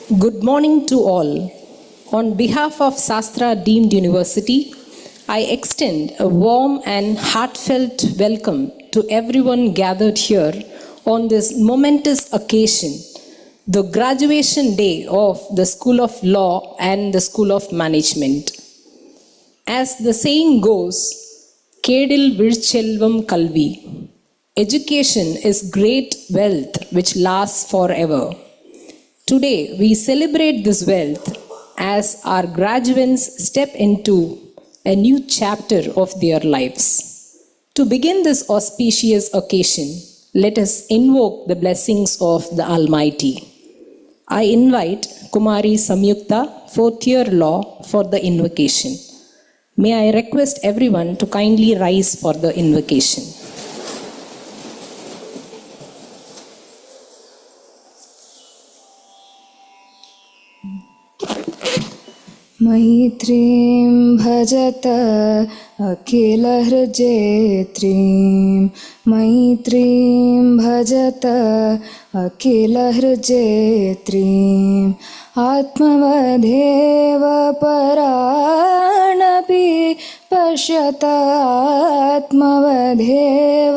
Good morning to all. On behalf of SASTRA Deemed University, I extend a warm and heartfelt welcome to everyone gathered here on this momentous occasion, the graduation day of the School of Law and the School of Management. As the saying goes, Kedil Virchelvam Kalvi. Education is great wealth which lasts forever. Today, we celebrate this wealth as our graduates step into a new chapter of their lives. To begin this auspicious occasion, let us invoke the blessings of the Almighty. I invite Kumari Samyukta, fourth year law, for the invocation. May I request everyone to kindly rise for the invocation. मैत्रीं भजत अखिलहृजेत्रीं मैत्रीं भजत अखिलहृजेत्रीम् आत्मवधेव पराणपि पश्यत आत्मवधेव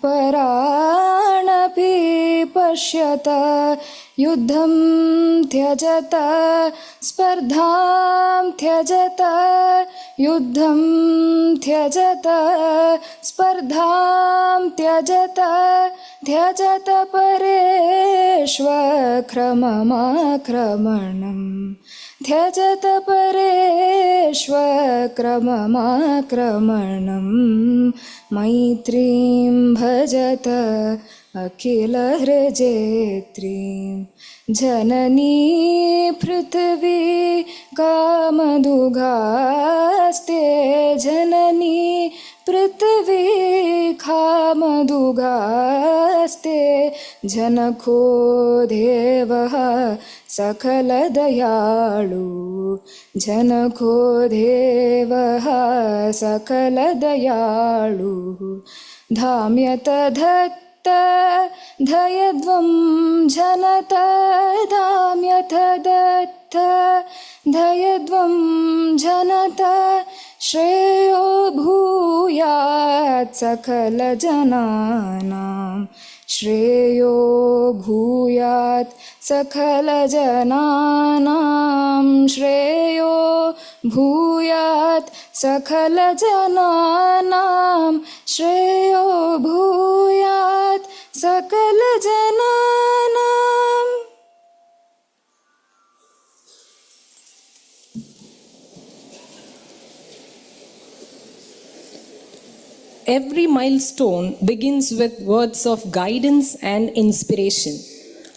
पराणपि पश्यत युद्धं त्यजत स्पर्धां त्यजत युद्धं त्यजत स्पर्धां त्यजत त्यजत परेष्वक्रममाक्रमणम् त्यजत परेष्वक्रममाक्रमणम् मैत्रीं भजत अखिलहृजेत्रीं जननी पृथिवी कामदुघास्ते जननी पृथिवी कामदुघास्ते जनको देवः सकलदयाळु जनको देवः सकलदयाळु धाम्यत धत्त धयध्वं जनत धाम्यथ दत्त धयध्वं जनत श्रेयो भूयात् सकलजनानां श्रेयो भूयात् सकलजनानां श्रेयो भूयात् सकलजनानां श्रेयो भूयात् सकलजनानाम्. Every milestone begins with words of guidance and inspiration.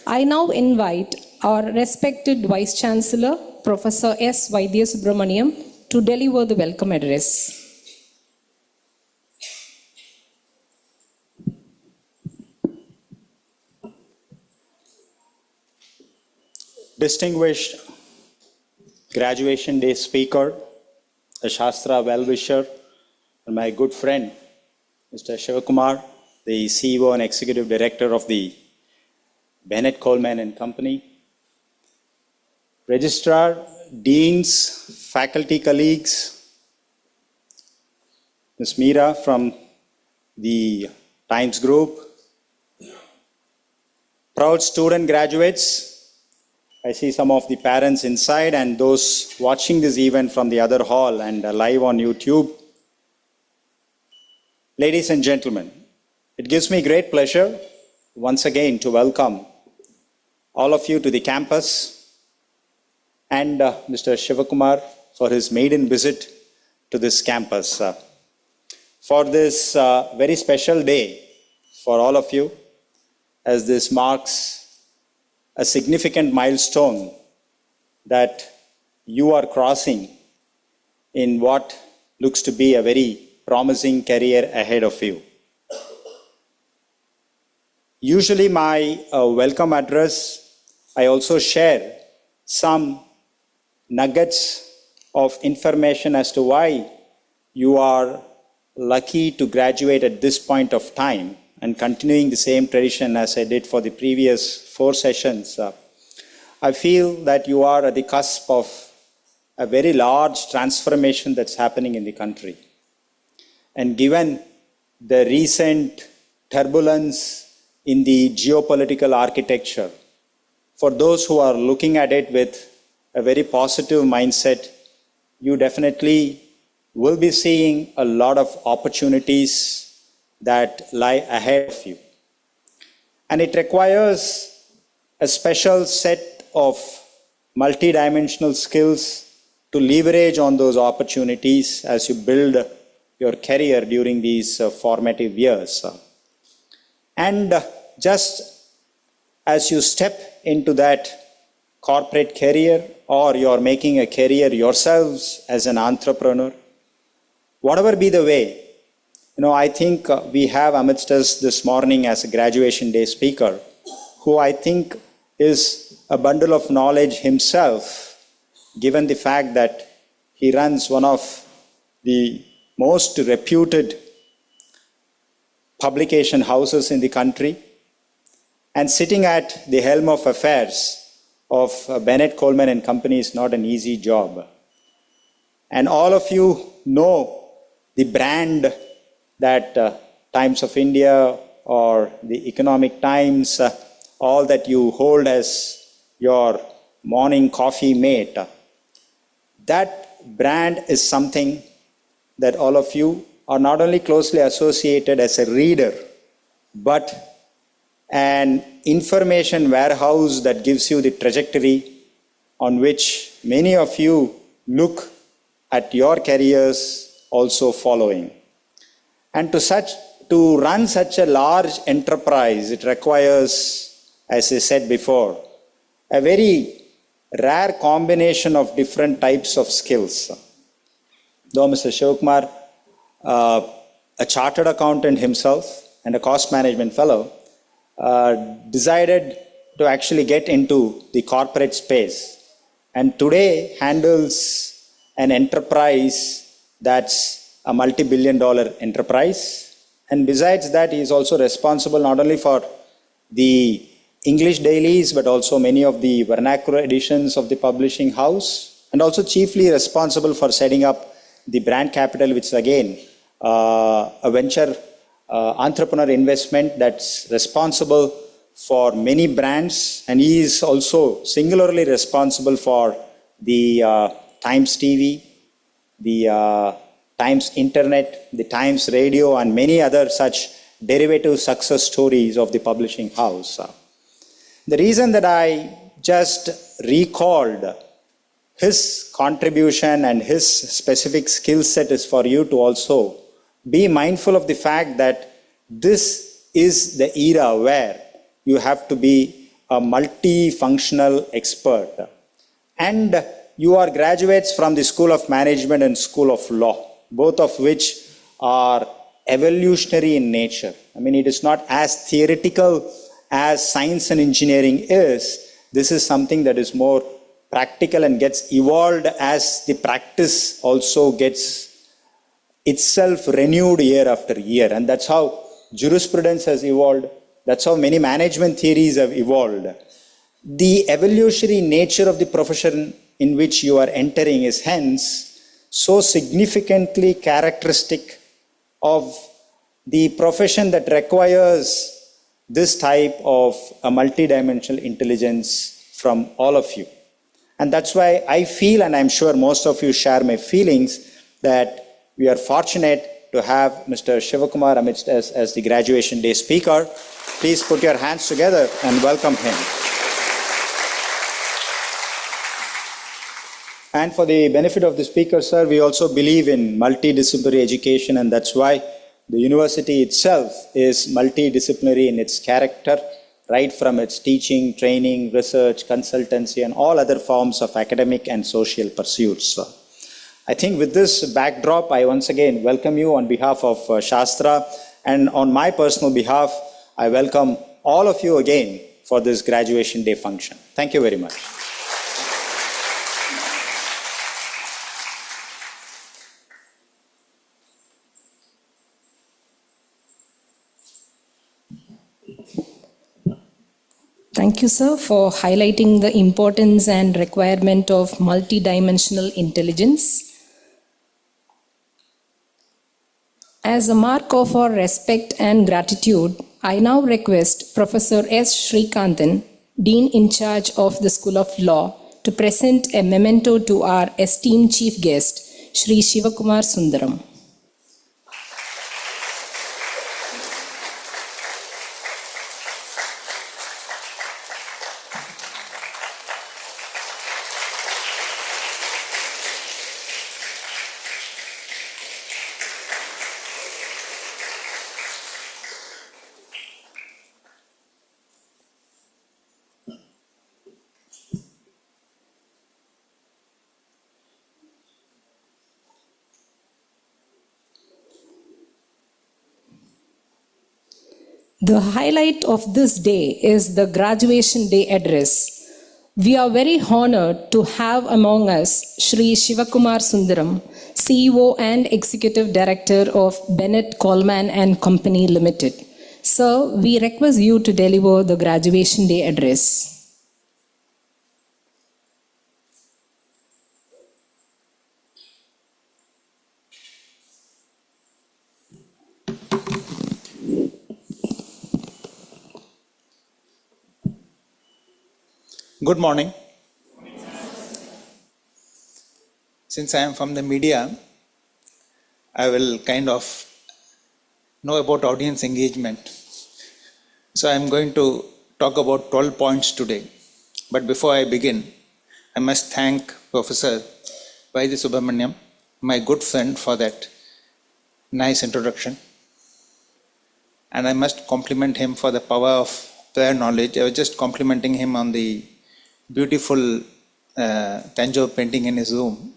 I now invite our respected Vice Chancellor, Professor S. Vaidya Subramaniam, to deliver the welcome address. Distinguished graduation day speaker, a Shastra well-wisher, and my good friend, Mr. Shivakumar, the CEO and Executive Director of the Bennett Coleman and Company, Registrar, Deans, faculty colleagues, Ms. Meera from the Times Group, proud student graduates. I see some of the parents inside and those watching this event from the other hall and live on YouTube. Ladies and gentlemen, it gives me great pleasure once again to welcome all of you to the campus and Mr. Shivakumar for his maiden visit to this campus. For this very special day for all of you, as this marks a significant milestone that you are crossing in what looks to be a very promising career ahead of you. Usually my welcome address, I also share some nuggets of information as to why you are lucky to graduate at this point of time, and continuing the same tradition as I did for the previous 4 sessions. I feel that you are at the cusp of a very large transformation that's happening in the country. And given the recent turbulence in the geopolitical architecture, for those who are looking at it with a very positive mindset, you definitely will be seeing a lot of opportunities that lie ahead of you. And it requires a special set of multidimensional skills to leverage on those opportunities as you build your career during these formative years. And just as you step into that corporate career, or you're making a career yourselves as an entrepreneur, whatever be the way, I think we have amidst us this morning as a graduation day speaker, who I think is a bundle of knowledge himself, given the fact that he runs one of the most reputed publication houses in the country, and sitting at the helm of affairs of Bennett Coleman and Company is not an easy job. And all of you know the brand that Times of India or the Economic Times, all that you hold as your morning coffee mate. That brand is something that all of you are not only closely associated as a reader, but an information warehouse that gives you the trajectory on which many of you look at your careers also following. And to run such a large enterprise, it requires, as I said before, a very rare combination of different types of skills. Though Mr. Shivakumar, a chartered accountant himself and a cost management fellow, decided to actually get into the corporate space, and today handles an enterprise that's a multi-billion-dollar enterprise. And besides that, he is also responsible not only for the English dailies, but also many of the vernacular editions of the publishing house, and also chiefly responsible for setting up the brand capital, which is again a venture entrepreneur investment that's responsible for many brands. And he is also singularly responsible for the Times TV, the Times Internet, the Times Radio, and many other such derivative success stories of the publishing house. The reason that I just recalled his contribution and his specific skill set is for you to also be mindful of the fact that this is the era where you have to be a multifunctional expert. And you are graduates from the School of Management and School of Law, both of which are evolutionary in nature. I mean, it is not as theoretical as science and engineering is. This is something that is more practical and gets evolved as the practice also gets itself renewed year after year. And that's how jurisprudence has evolved. That's how many management theories have evolved. The evolutionary nature of the profession in which you are entering is hence so significantly characteristic of the profession that requires this type of a multidimensional intelligence from all of you. And that's why I feel, and I'm sure most of you share my feelings, that we are fortunate to have Mr. Shivakumar amidst us as the graduation day speaker. Please put your hands together and welcome him. And for the benefit of the speaker, sir, we also believe in multidisciplinary education, and that's why the university itself is multidisciplinary in its character, right from its teaching, training, research, consultancy, and all other forms of academic and social pursuits. I think with this backdrop, I once again welcome you on behalf of SASTRA, and on my personal behalf, I welcome all of you again for this graduation day function. Thank you very much. Thank you. Thank you, sir, for highlighting the importance and requirement of multidimensional intelligence. As a mark of our respect and gratitude, I now request Professor S. Srikanthan, Dean in charge of the School of Law, to present a memento to our esteemed chief guest, Shri Shivakumar Sundaram. The highlight of this day is the graduation day address. We are very honored to have among us Shri Shivakumar Sundaram, CEO and Executive Director of Bennett Coleman and Company Limited. Sir, we request you to deliver the graduation day address. Good morning. Since I am from the media, I will kind of know about audience engagement. So I am going to talk about 12 points today. But before I begin, I must thank Professor Vaidhi Subramaniam, my good friend, for that nice introduction. And I must compliment him for the power of prayer knowledge. I was just complimenting him on the beautiful Tanjore painting in his room,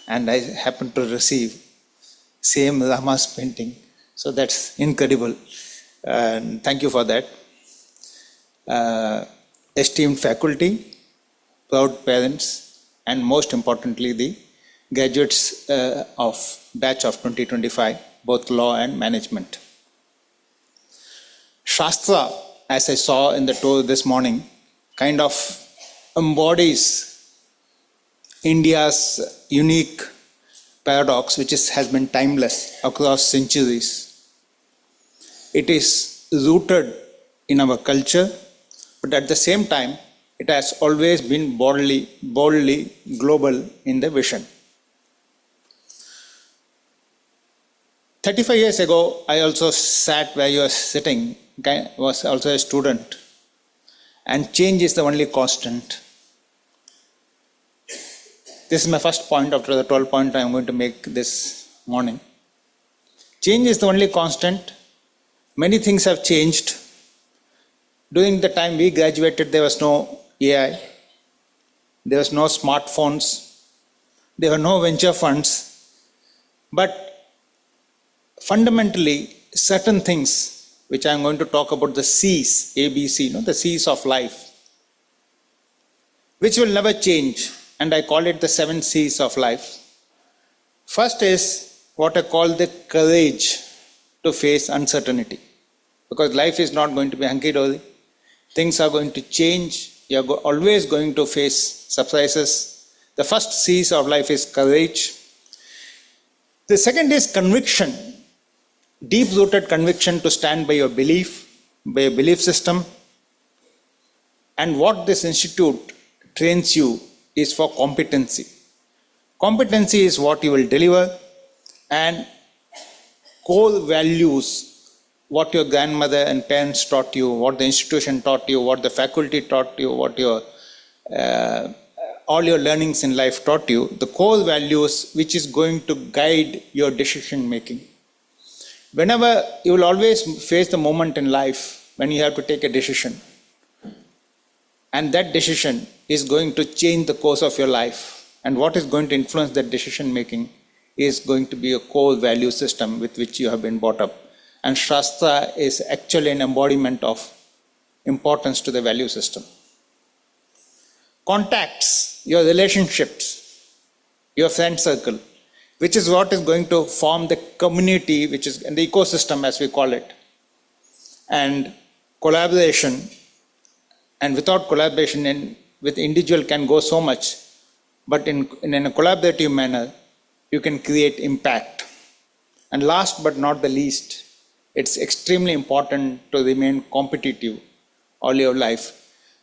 and I happened to receive same Rama's painting, so that's incredible. Thank you for that. Esteemed faculty, proud parents, and most importantly the graduates of batch of 2025, both law and management. SASTRA, as I saw in the tour this morning, kind of embodies India's unique paradox, which has been timeless across centuries. It is rooted in our culture, but at the same time, it has always been boldly global in the vision. 35 years ago, I also sat where you are sitting, was also a student, and change is the only constant. This is my first point after the 12 point I am going to make this morning. Change is the only constant. Many things have changed. During the time we graduated, there was no AI, there was no smartphones, there were no venture funds. But fundamentally, certain things, which I am going to talk about, the C's, ABC, the C's of life, which will never change. And I call it the 7 C's of life. First is what I call the courage to face uncertainty. Because life is not going to be hunky-dory. Things are going to change. You are always going to face surprises. The first C's of life is courage. The second is conviction. Deep-rooted conviction to stand by your belief system. And what this institute trains you is for competency. Competency is what you will deliver, and core values, what your grandmother and parents taught you, what the institution taught you, what the faculty taught you, what your all your learnings in life taught you, the core values which is going to guide your decision making. Whenever you will always face the moment in life when you have to take a decision, and that decision is going to change the course of your life. And what is going to influence that decision making is going to be a core value system with which you have been brought up. And Shastra is actually an embodiment of importance to the value system. Contacts, your relationships, your friend circle, which is what is going to form the community, which is the ecosystem as we call it. And collaboration and without collaboration and with individual can go so much, but in a collaborative manner, you can create impact. And last but not the least, it's extremely important to remain competitive all your life,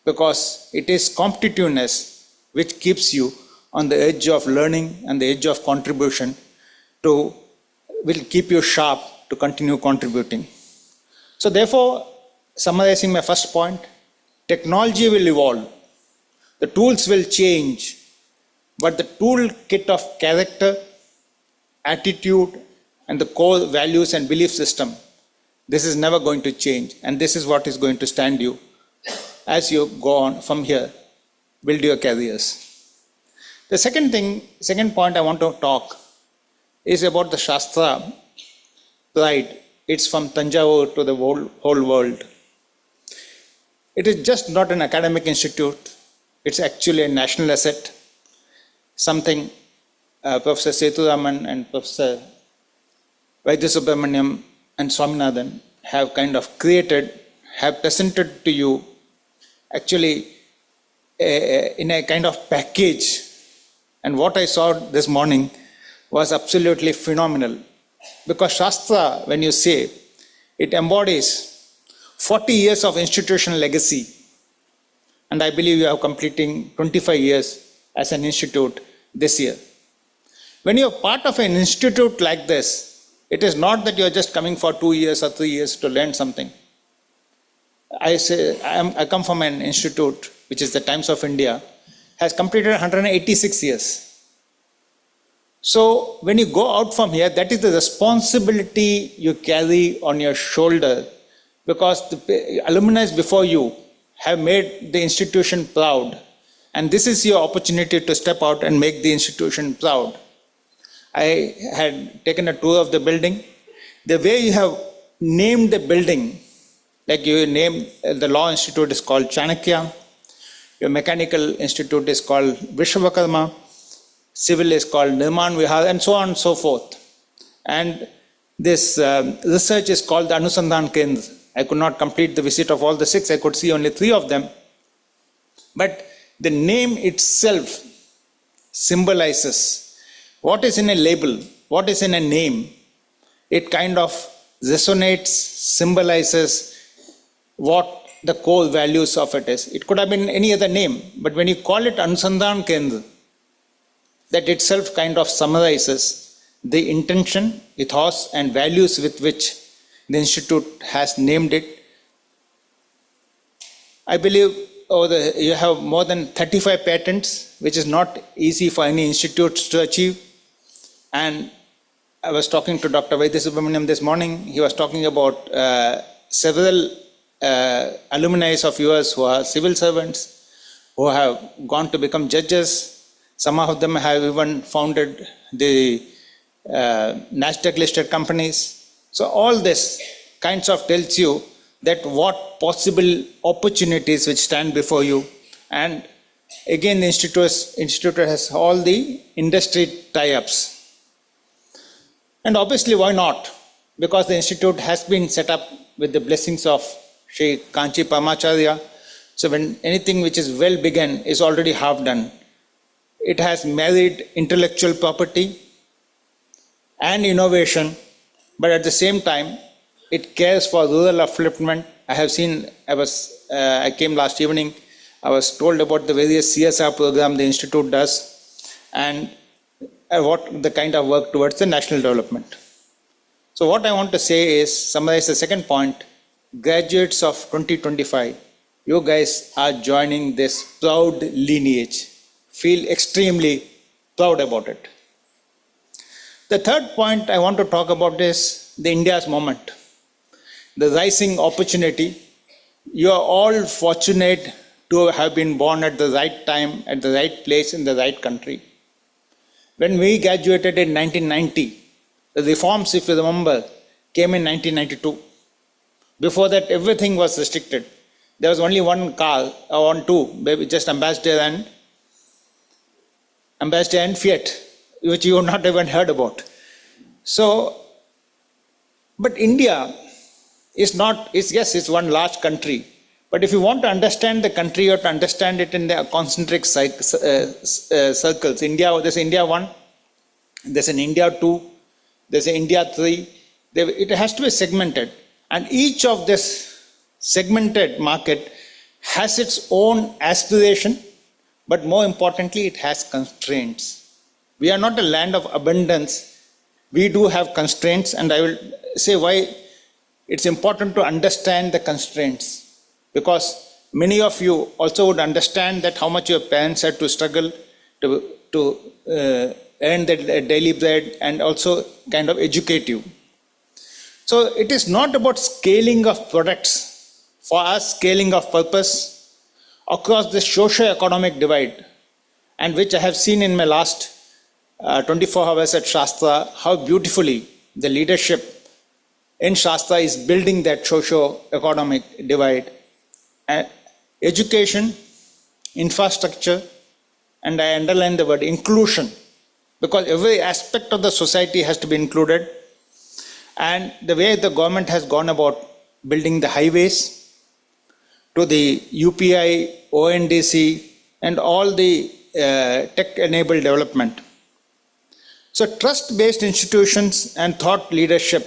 because it is competitiveness which keeps you on the edge of learning and the edge of contribution will keep you sharp to continue contributing. So therefore, summarizing my first point, technology will evolve, the tools will change, but the toolkit of character, attitude, and the core values and belief system, this is never going to change, and this is what is going to stand you as you go on from here, build your careers. The second point I want to talk is about the Shastra pride. It's from Tanjavur to the whole world. It is just not an academic institute, it's actually a national asset, something Professor Seturaman and Professor Vaidyasubramaniam and Swaminathan have kind of created, have presented to you actually in a kind of package. And what I saw this morning was absolutely phenomenal. Because Shastra, when you say, it embodies 40 years of institutional legacy. And I believe you are completing 25 years as an institute this year. When you are part of an institute like this, it is not that you are just coming for 2 years or 3 years to learn something. I come from an institute, which is the Times of India, has completed 186 years. So when you go out from here, that is the responsibility you carry on your shoulder, because the alumni before you have made the institution proud, and this is your opportunity to step out and make the institution proud. I had taken a tour of the building. The way you have named the building, like you name the law institute is called Chanakya, your mechanical institute is called Vishwakarma, civil is called Nirman Vihar, and so on and so forth. And this research is called the Anusandhan Kendra. I could not complete the visit of all the 6, I could see only 3 of them. But the name itself symbolizes what is in a label, what is in a name. It kind of resonates, symbolizes what the core values of it is. It could have been any other name, but when you call it Anusandhan Kendra, that itself kind of summarizes the intention, ethos, and values with which the institute has named it. I believe you have more than 35 patents, which is not easy for any institutes to achieve. And I was talking to Dr. Vaidyasubramaniam this morning. He was talking about several alumni of yours who are civil servants, who have gone to become judges. Some of them have even founded the Nasdaq listed companies. So all this kinds of tells you that what possible opportunities which stand before you. And again, the institute has all the industry tie-ups. And obviously, why not? Because the institute has been set up with the blessings of Sri Kanchi Paramacharya. So when anything which is well begun is already half done. It has married intellectual property and innovation, but at the same time, it cares for rural upliftment. I came last evening, I was told about the various CSR program the institute does, and what the kind of work towards the national development. So what I want to say is, summarize the second point, graduates of 2025, you guys are joining this proud lineage. Feel extremely proud about it. The third point I want to talk about is the India's moment, the rising opportunity. You are all fortunate to have been born at the right time, at the right place, in the right country. When we graduated in 1990, the reforms, if you remember, came in 1992. Before that, everything was restricted. There was only one car, or two, maybe just Ambassador and Fiat, which you have not even heard about. So, but India is not, it's one large country, But if you want to understand the country, you have to understand it in the concentric circles. India, there's India 1, there's an India 2, there's an India 3. It has to be segmented. And each of this segmented market has its own aspiration, but more importantly, it has constraints. We are not a land of abundance. We do have constraints, and I will say why it's important to understand the constraints. Because many of you also would understand that how much your parents had to struggle to earn their daily bread and also kind of educate you. So it is not about scaling of products. For us, scaling of purpose across the socio-economic divide, and which I have seen in my last 24 hours at SASTRA, how beautifully the leadership in SASTRA is building that socio-economic divide. Education, infrastructure, and I underline the word inclusion, because every aspect of the society has to be included. And the way the government has gone about building the highways to the UPI, ONDC, and all the tech-enabled development. So trust-based institutions and thought leadership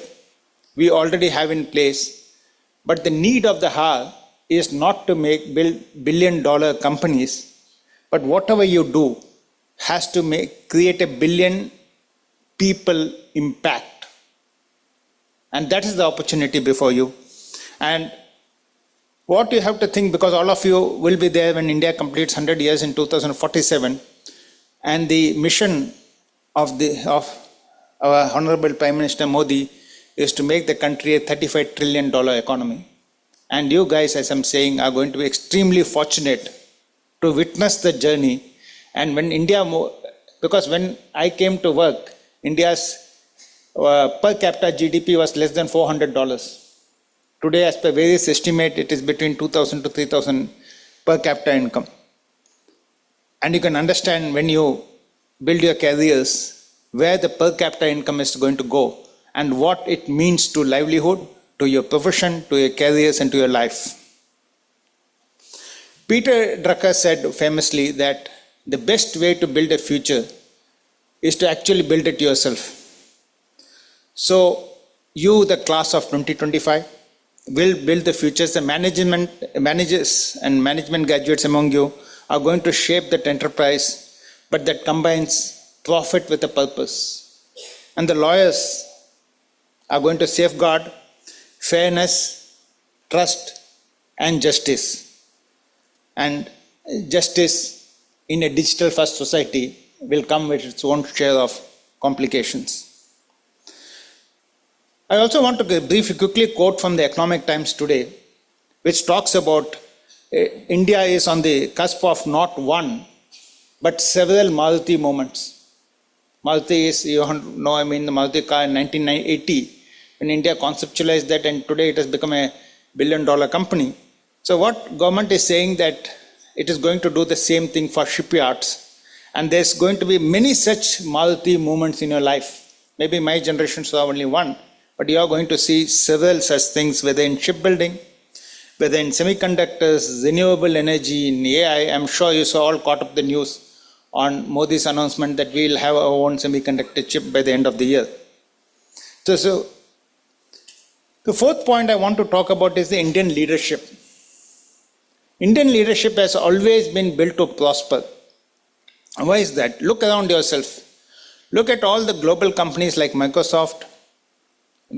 we already have in place, but the need of the hour is not to build billion-dollar companies, but whatever you do has to create a billion people impact. And that is the opportunity before you. And what you have to think, because all of you will be there when India completes 100 years in 2047, and the mission of our Honorable Prime Minister Modi is to make the country a $35 trillion economy. And you guys, as I'm saying, are going to be extremely fortunate to witness the journey. And when because when I came to work, India's per capita GDP was less than $400. Today, as per various estimates, it is between 2,000 to 3,000 per capita income. And you can understand when you build your careers where the per capita income is going to go and what it means to livelihood, to your profession, to your careers, and to your life. Peter Drucker said famously that the best way to build a future is to actually build it yourself. So you, the class of 2025, will build the futures. The managers and management graduates among you are going to shape that enterprise, but that combines profit with a purpose. And the lawyers are going to safeguard fairness, trust, and justice. And justice in a digital-first society will come with its own share of complications. I also want to quickly quote from the Economic Times today, which talks about India is on the cusp of not one, but several Maruti moments. Maruti is, the Maruti car in 1980, when India conceptualized that, and today it has become a billion-dollar company. So what government is saying that it is going to do the same thing for shipyards, and there's going to be many such Maruti moments in your life. Maybe my generation saw only one, but you are going to see several such things, whether in shipbuilding, whether in semiconductors, renewable energy, in AI. I'm sure you saw all caught up the news on Modi's announcement that we'll have our own semiconductor chip by the end of the year. So the fourth point I want to talk about is the Indian leadership. Indian leadership has always been built to prosper. And why is that? Look around yourself. Look at all the global companies like Microsoft,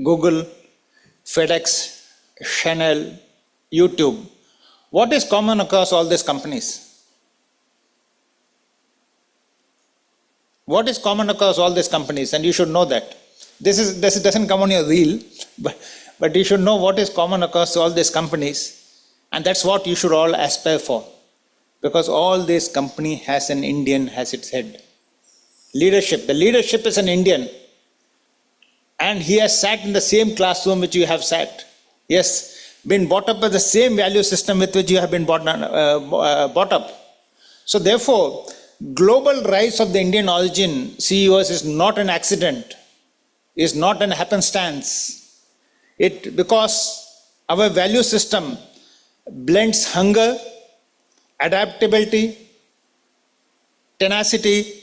Google, FedEx, Chanel, YouTube. What is common across all these companies? What is common across all these companies? And you should know that. This doesn't come on your reel, but you should know what is common across all these companies. And that's what you should all aspire for. Because all this company has an Indian as its head. Leadership. The leadership is an Indian. And he has sat in the same classroom which you have sat. He has been brought up with the same value system with which you have been brought up. So therefore, global rise of the Indian origin CEOs is not an accident, is not an happenstance. Because our value system blends hunger, adaptability, tenacity,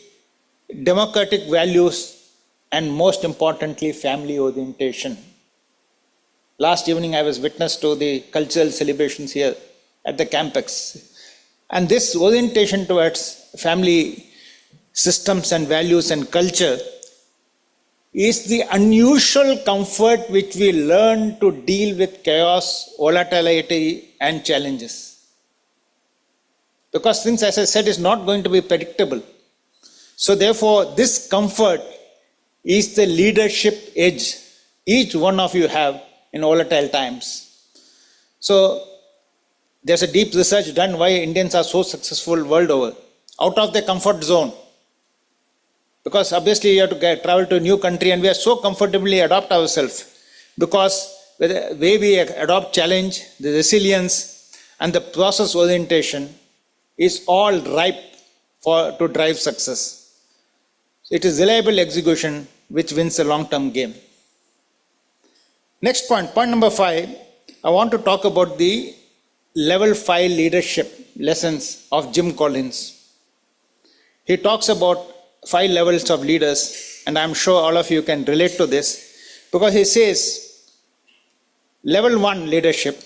democratic values, and most importantly, family orientation. Last evening, I was witness to the cultural celebrations here at the campus. And this orientation towards family systems and values and culture is the unusual comfort which we learn to deal with chaos, volatility, and challenges. Because things, as I said, is not going to be predictable. So therefore, this comfort is the leadership edge each one of you have in volatile times. So there's a deep research done why Indians are so successful world over, out of their comfort zone. Because obviously you have to travel to a new country and we are so comfortably adopt ourselves. Because the way we adopt challenge, the resilience and the process orientation is all ripe to drive success. It is reliable execution which wins the long-term game. Next point number 5, I want to talk about the level 5 leadership lessons of Jim Collins. He talks about 5 levels of leaders, and I'm sure all of you can relate to this, because he says level 1 leadership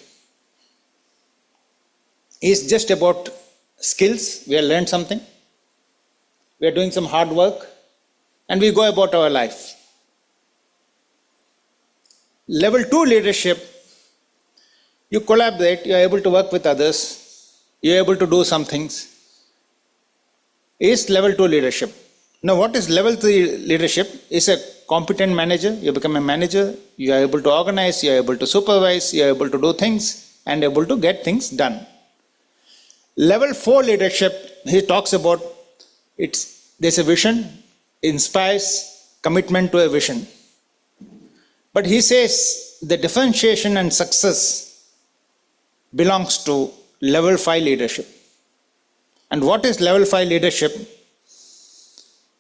is just about skills. We have learned something, we are doing some hard work, and we go about our life. Level 2 leadership, you collaborate, you are able to work with others, you are able to do some things, is level 2 leadership. Now, what is level 3 leadership? Is a competent manager. You become a manager, you are able to organize, you are able to supervise, you are able to do things and able to get things done. Level 4 leadership, he talks about there's a vision, inspires commitment to a vision. But he says the differentiation and success belongs to level 5 leadership. And what is level 5 leadership?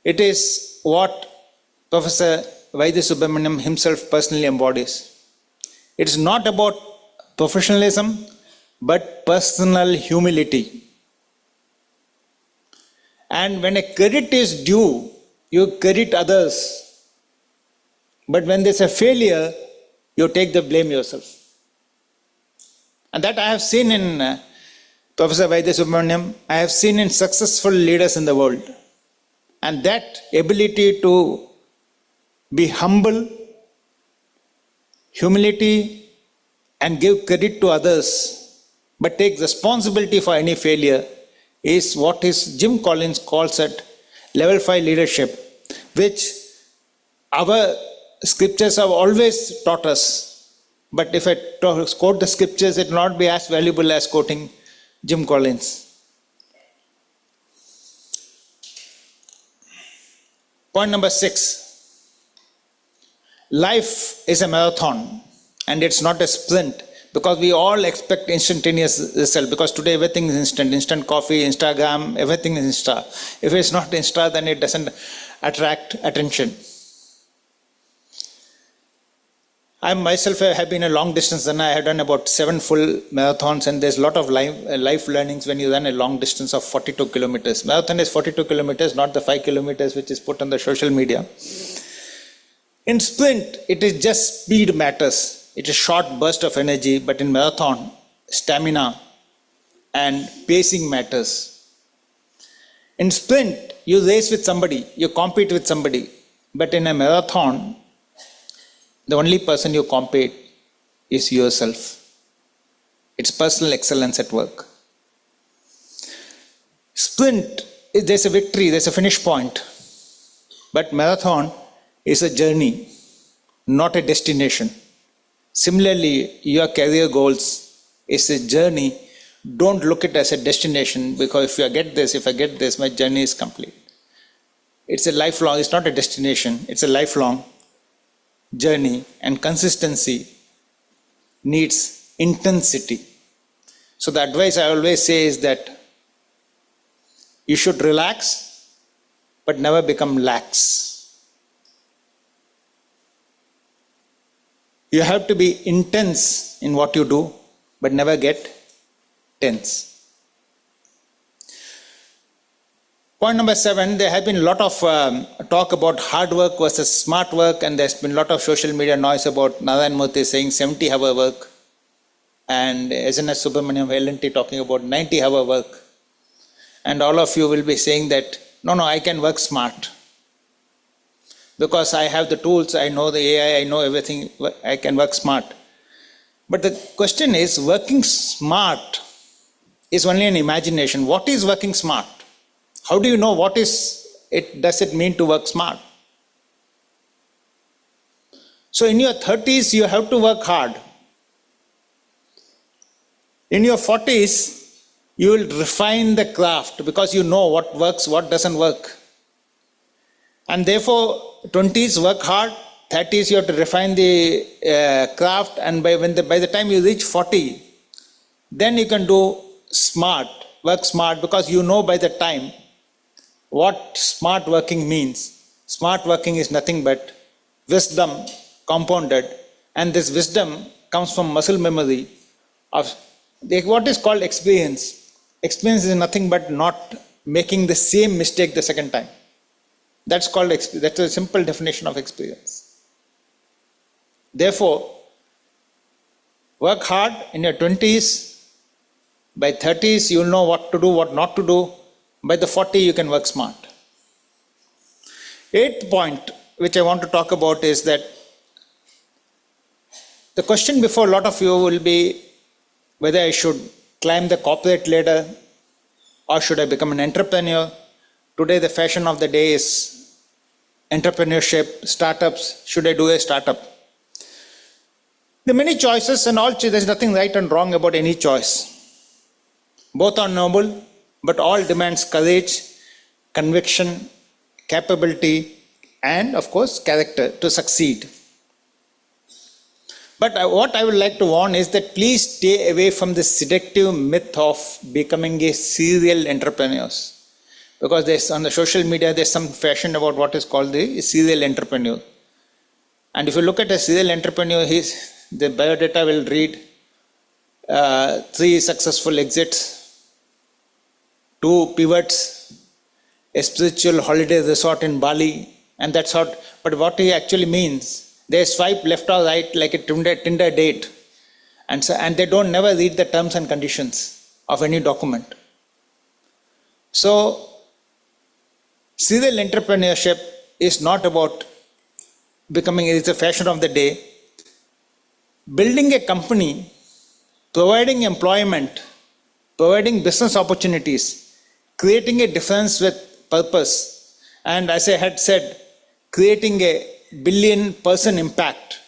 It is what Professor Vaidya Subramaniam himself personally embodies. It is not about professionalism, but personal humility. And when a credit is due, you credit others. But when there's a failure, you take the blame yourself. And that I have seen in Professor Vaidya Subramaniam, I have seen in successful leaders in the world. And that ability to be humble, humility, and give credit to others, but take responsibility for any failure, is what Jim Collins calls at level 5 leadership, which our scriptures have always taught us. But if I quote the scriptures, it will not be as valuable as quoting Jim Collins. Point number 6. Life is a marathon and it's not a sprint, because we all expect instantaneous result, because today everything is instant coffee, Instagram, everything is Insta. If it's not Insta, then it doesn't attract attention. I myself have been a long distance runner. I have done about 7 full marathons, and there's a lot of life learnings when you run a long distance of 42 kilometers. Marathon is 42 kilometers, not the 5 kilometers which is put on the social media. In sprint, it is just speed matters. It is short burst of energy, but in marathon, stamina and pacing matters. In sprint, you race with somebody, you compete with somebody, but in a marathon, the only person you compete is yourself. It's personal excellence at work. Sprint, there's a victory, there's a finish point. But marathon is a journey, not a destination. Similarly, your career goals is a journey. Don't look at it as a destination, because if I get this, my journey is complete. It's a lifelong, it's not a destination, it's a lifelong journey, and consistency needs intensity. So the advice I always say is that you should relax, but never become lax. You have to be intense in what you do, but never get tense. Point number 7, there have been a lot of talk about hard work versus smart work, and there's been a lot of social media noise about Narayan Murthy saying 70-hour work, and SNS Subramaniam L&T talking about 90-hour work. And all of you will be saying that, no, I can work smart. Because I have the tools, I know the AI, I know everything, I can work smart. But the question is, working smart is only an imagination. What is working smart? How do you know does it mean to work smart? So in your 30s, you have to work hard. In your 40s, you will refine the craft because you know what works, what doesn't work. And therefore, 20s work hard, 30s you have to refine the craft, and by the time you reach 40, then you can do smart, work smart, because you know by the time what smart working means. Smart working is nothing but wisdom compounded, and this wisdom comes from muscle memory of what is called experience. Experience is nothing but not making the same mistake the second time. That's a simple definition of experience. Therefore, work hard in your 20s. By 30s, you'll know what to do, what not to do. By the 40, you can work smart. 8th point, which I want to talk about, is that the question before a lot of you will be whether I should climb the corporate ladder or should I become an entrepreneur. Today, the fashion of the day is entrepreneurship, startups. Should I do a startup? There are many choices, and there's nothing right and wrong about any choice. Both are noble, but all demands courage, conviction, capability, and of course, character to succeed. But what I would like to warn is that please stay away from the seductive myth of becoming a serial entrepreneur. Because on the social media, there's some fashion about what is called the serial entrepreneur. And if you look at a serial entrepreneur, the biodata will read 3 successful exits, 2 pivots, a spiritual holiday resort in Bali, and that's what. But what he actually means, they swipe left or right like a Tinder date, and they don't never read the terms and conditions of any document. So, serial entrepreneurship is not about becoming, it's a fashion of the day. Building a company, providing employment, providing business opportunities, creating a difference with purpose, and as I had said, creating a billion-person impact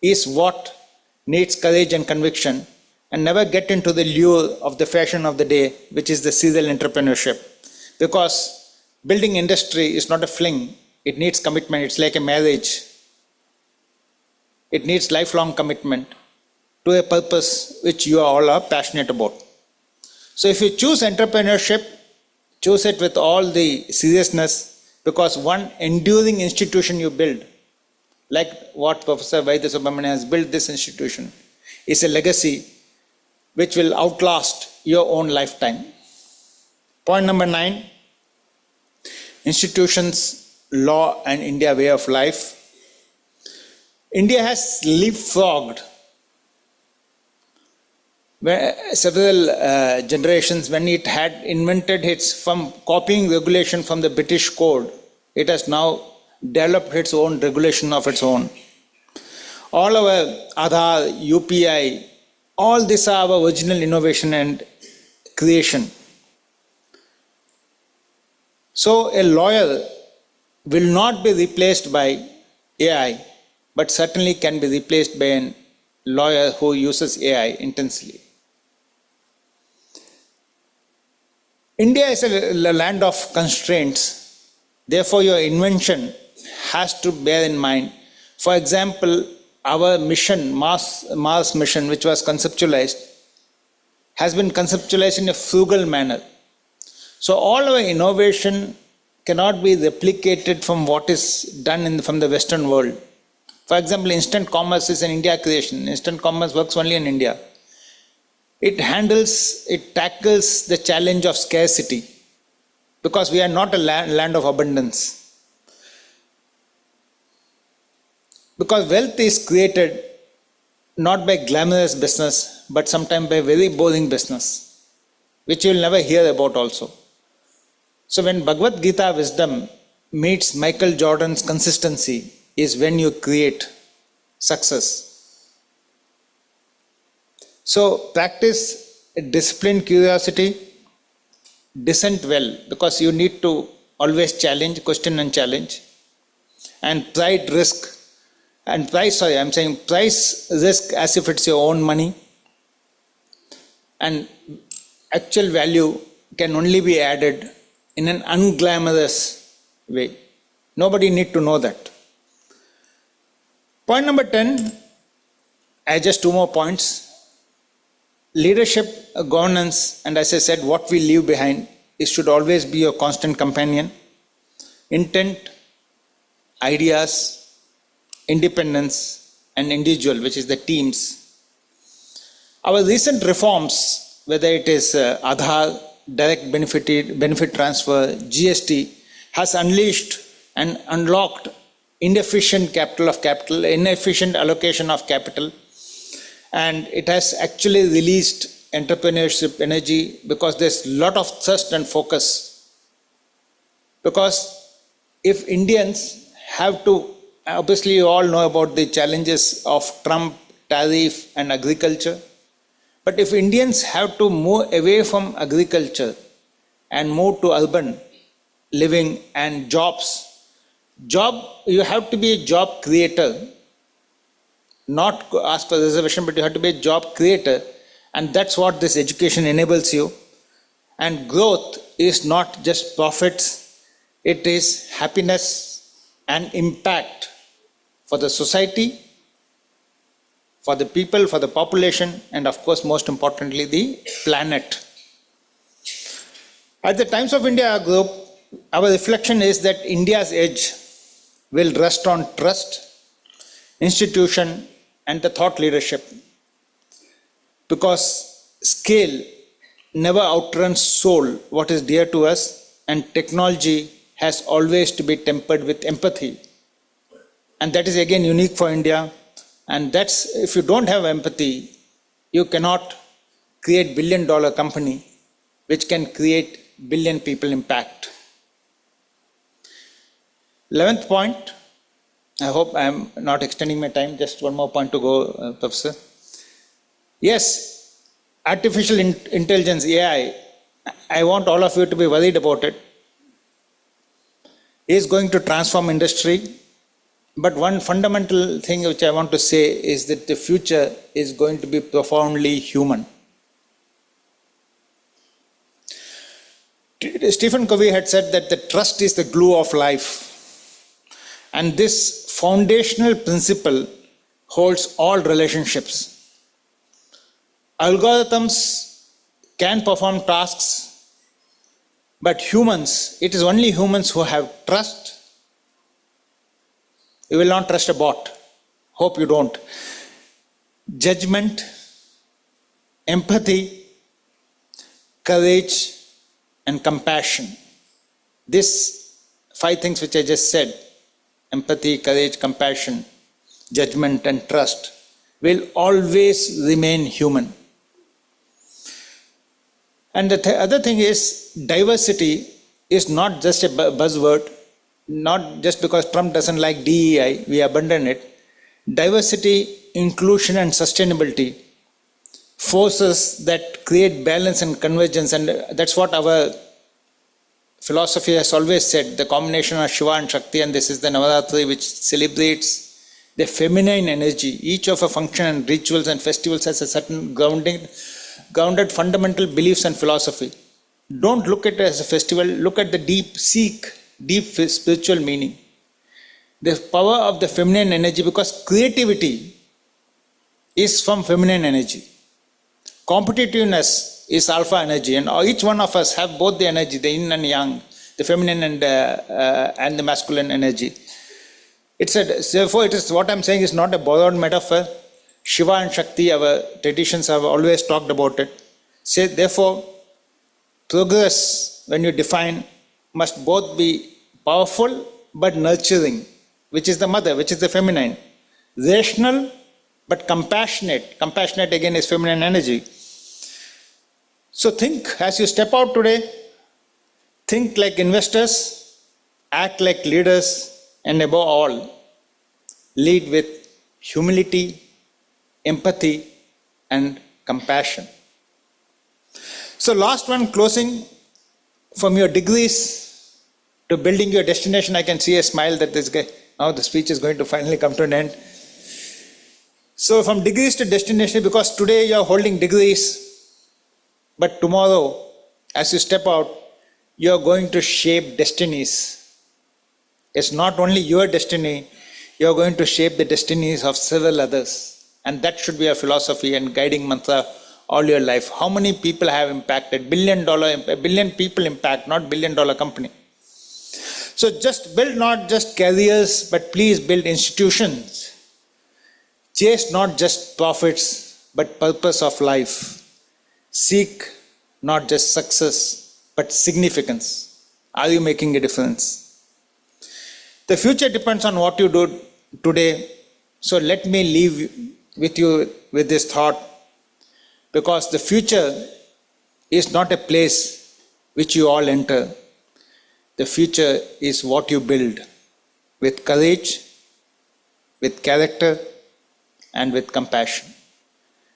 is what needs courage and conviction, and never get into the lure of the fashion of the day, which is the serial entrepreneurship. Because building industry is not a fling, it needs commitment, it's like a marriage. It needs lifelong commitment to a purpose which you all are passionate about. So if you choose entrepreneurship, choose it with all the seriousness, because one enduring institution you build, like what Professor Vaidya Subramanian has built this institution, is a legacy which will outlast your own lifetime. Point number 9, institutions, law, and India way of life. India has leapfrogged several generations. When it had invented from copying regulation from the British code, it has now developed its own regulation of its own. All our Aadhaar, UPI, all these are our original innovation and creation. So a lawyer will not be replaced by AI, but certainly can be replaced by a lawyer who uses AI intensely. India is a land of constraints. Therefore, your invention has to bear in mind. For example, our mission, Mars mission, which was conceptualized, has been conceptualized in a frugal manner. So all our innovation cannot be replicated from what is done from the Western world. For example, instant commerce is an India creation. Instant commerce works only in India. it tackles the challenge of scarcity, because we are not a land of abundance. Because wealth is created not by glamorous business, but sometimes by very boring business, which you will never hear about also. So when Bhagavad Gita wisdom meets Michael Jordan's consistency is when you create success. So practice disciplined curiosity, dissent well, because you need to always challenge, question and challenge, and pride risk. And price risk as if it's your own money. And actual value can only be added in an unglamorous way. Nobody need to know that. Point number 10, I just 2 more points. Leadership, governance, and as I said, what we leave behind, it should always be your constant companion. Intent, ideas, independence, and individual, which is the teams. Our recent reforms, whether it is Aadhaar, direct benefit transfer, GST, has unleashed and unlocked inefficient inefficient allocation of capital, and it has actually released entrepreneurship energy, because there's a lot of thrust and focus. Because if Indians have to, obviously you all know about the challenges of Trump, tariff and agriculture, but if Indians have to move away from agriculture and move to urban living and you have to be a job creator, not ask for reservation, but you have to be a job creator, and that's what this education enables you. And growth is not just profits, it is happiness and impact for the society, for the people, for the population, and of course, most importantly, the planet. At the Times of India group, our reflection is that India's edge will rest on trust, institution, and the thought leadership. Because scale never outruns soul, what is dear to us, and technology has always to be tempered with empathy. And that is again unique for India. And that's, if you don't have empathy, you cannot create billion-dollar company which can create billion people impact. 11th point, I hope I am not extending my time, just 1 more point to go, Professor. Yes, artificial intelligence, AI, I want all of you to be worried about it, is going to transform industry. But one fundamental thing which I want to say is that the future is going to be profoundly human. Stephen Covey had said that the trust is the glue of life. And this foundational principle holds all relationships. Algorithms can perform tasks, but humans, it is only humans who have trust. You will not trust a bot. Hope you don't. Judgment, empathy, courage, and compassion. These 5 things which I just said, empathy, courage, compassion, judgment, and trust, will always remain human. And the other thing is, diversity is not just a buzzword. Not just because Trump doesn't like DEI, we abandon it. Diversity, inclusion, and sustainability, forces that create balance and convergence, and that's what our philosophy has always said, the combination of Shiva and Shakti, and this is the Navaratri which celebrates the feminine energy. Each of a function and rituals and festivals has a certain grounded fundamental beliefs and philosophy. Don't look at it as a festival, look at the deep spiritual meaning. The power of the feminine energy, because creativity is from feminine energy. Competitiveness is alpha energy, and each one of us have both the energy, the yin and yang, the feminine and the masculine energy. Therefore, it is what I'm saying is not a borrowed metaphor. Shiva and Shakti, our traditions have always talked about it. Say, therefore, progress, when you define, must both be powerful but nurturing, which is the mother, which is the feminine. Rational but compassionate. Compassionate again is feminine energy. So think, as you step out today, think like investors, act like leaders, and above all, lead with humility, empathy, and compassion. So last one, closing, from your degrees to building your destination. I can see a smile that this guy, now the speech is going to finally come to an end. So from degrees to destination, because today you are holding degrees, but tomorrow, as you step out, you are going to shape destinies. It's not only your destiny, you are going to shape the destinies of several others. And that should be a philosophy and guiding mantra all your life. How many people have impacted? $1 billion people impact, not $1 billion company. So just build not just careers, but please build institutions. Chase not just profits, but purpose of life. Seek not just success, but significance. Are you making a difference? The future depends on what you do today. So let me leave with you with this thought, because the future is not a place which you all enter. The future is what you build with courage, with character, and with compassion.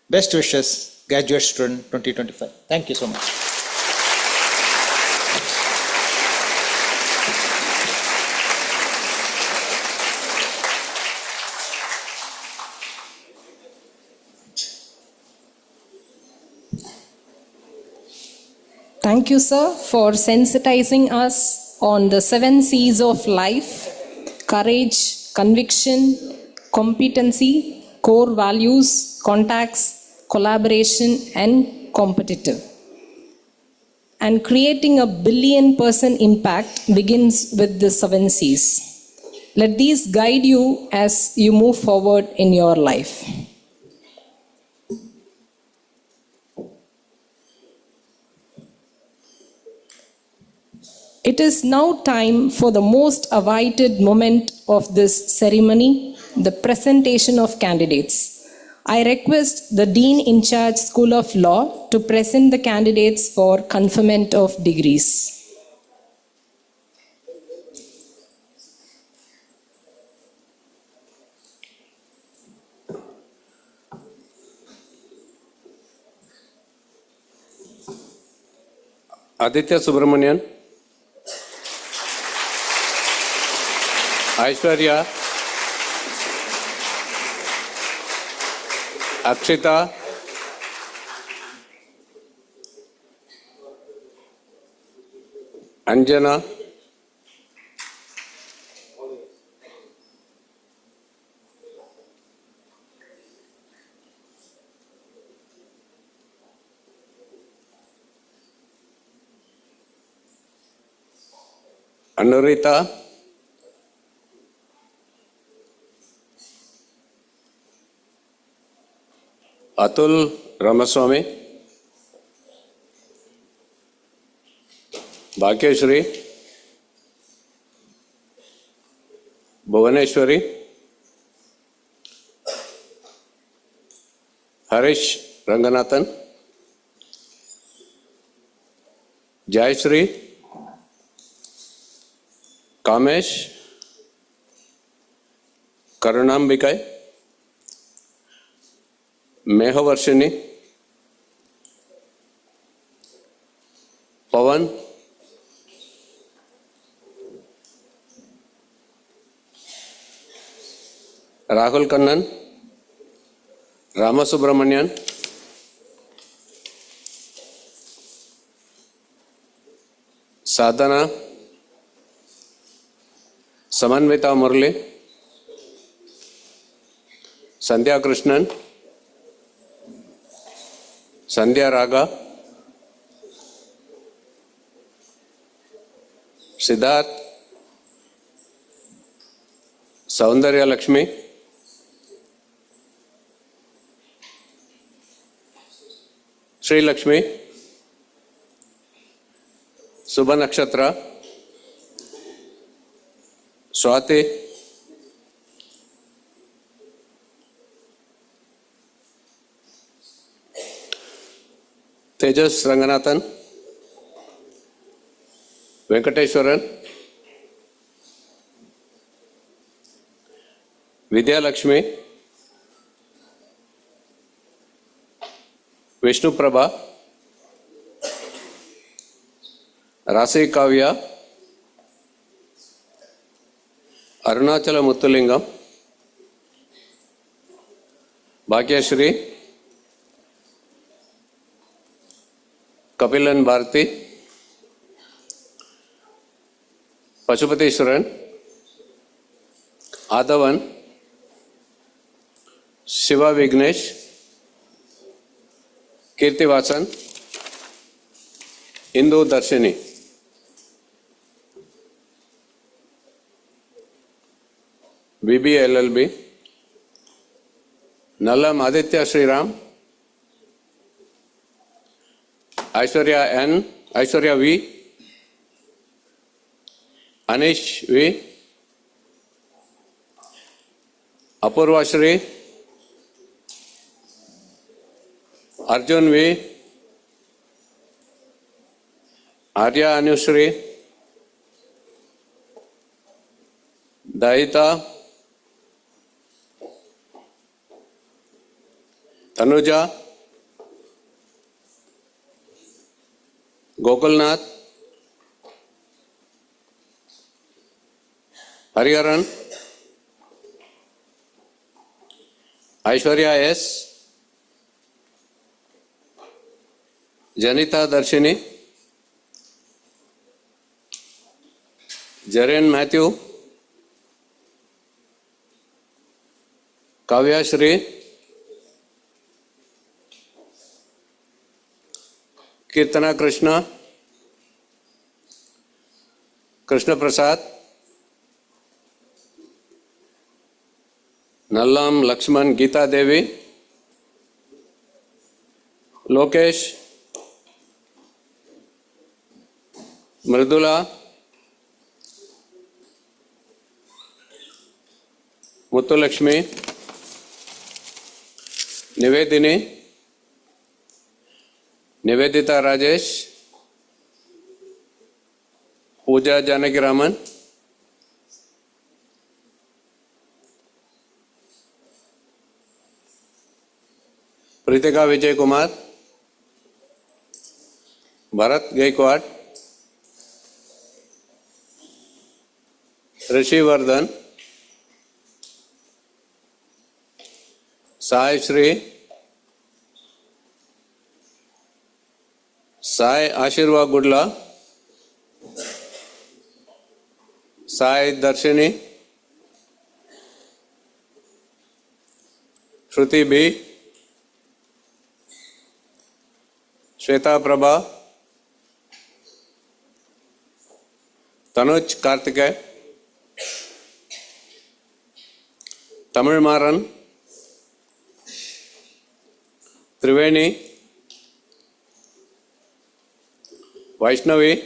Best wishes, graduate student 2025. Thank you so much. Thank you, sir, for sensitizing us on the 7 C's of life: courage, conviction, competency, core values, contacts, collaboration, and competitive. And creating a billion-person impact begins with the 7 C's. Let these guide you as you move forward in your life. It is now time for the most awaited moment of this ceremony, the presentation of candidates. I request the Dean in charge School of Law to present the candidates for conferment of degrees. Aditya Subramanian, Aishwarya, Akshita, Anjana, Anurita, Atul Ramaswamy, Bhagyashri, Bhuvaneshwari, Harish Ranganathan, Jayashree, Kamesh, Karunambikai, Mehavarshini, Pavan, Rahul Kannan, Ramasubramanian, Sadhana, Samanvita Murli, Sandhya Krishnan, Sandhya Raga, Siddharth, Saundarya Lakshmi, Sri Lakshmi, Subha Nakshatra, Swati, Tejas Ranganathan, Venkateshwaran, Vidya Lakshmi, Vishnu Prabha, Rasi Kavya, Arunachala Muttulingam, Bhagyashri, Kapilan Bharati, Pashupatishwaran, Adavan, Shiva Vignesh, Kirtivasan, Indu Darshini. BBLLB, Nallam Aditya Sriram, Aishwarya N, Aishwarya V, Anish V, Apurva Shri, Arjun V, Arya Anushri, Daita, Tanuja, Gokulnath, Hariharan, Aishwarya S, Janita Darshini, Jaren Matthew, Kavya Shri, Kirtana Krishna, Krishna Prasad, Nallam Lakshman Geeta Devi, Lokesh, Mridula, Muttulakshmi, Nivedini, Nivedita Rajesh, Pooja Janaki Raman, Pritika Vijay Kumar, Bharat Gaikwad, Rishi Vardhan, Sai Shri, Sai Ashirva Gudla, Sai Darshini, Shruti B, Shweta Prabha, Tanuj Karthike, Tamil Maran, Triveni, Vaishnavi,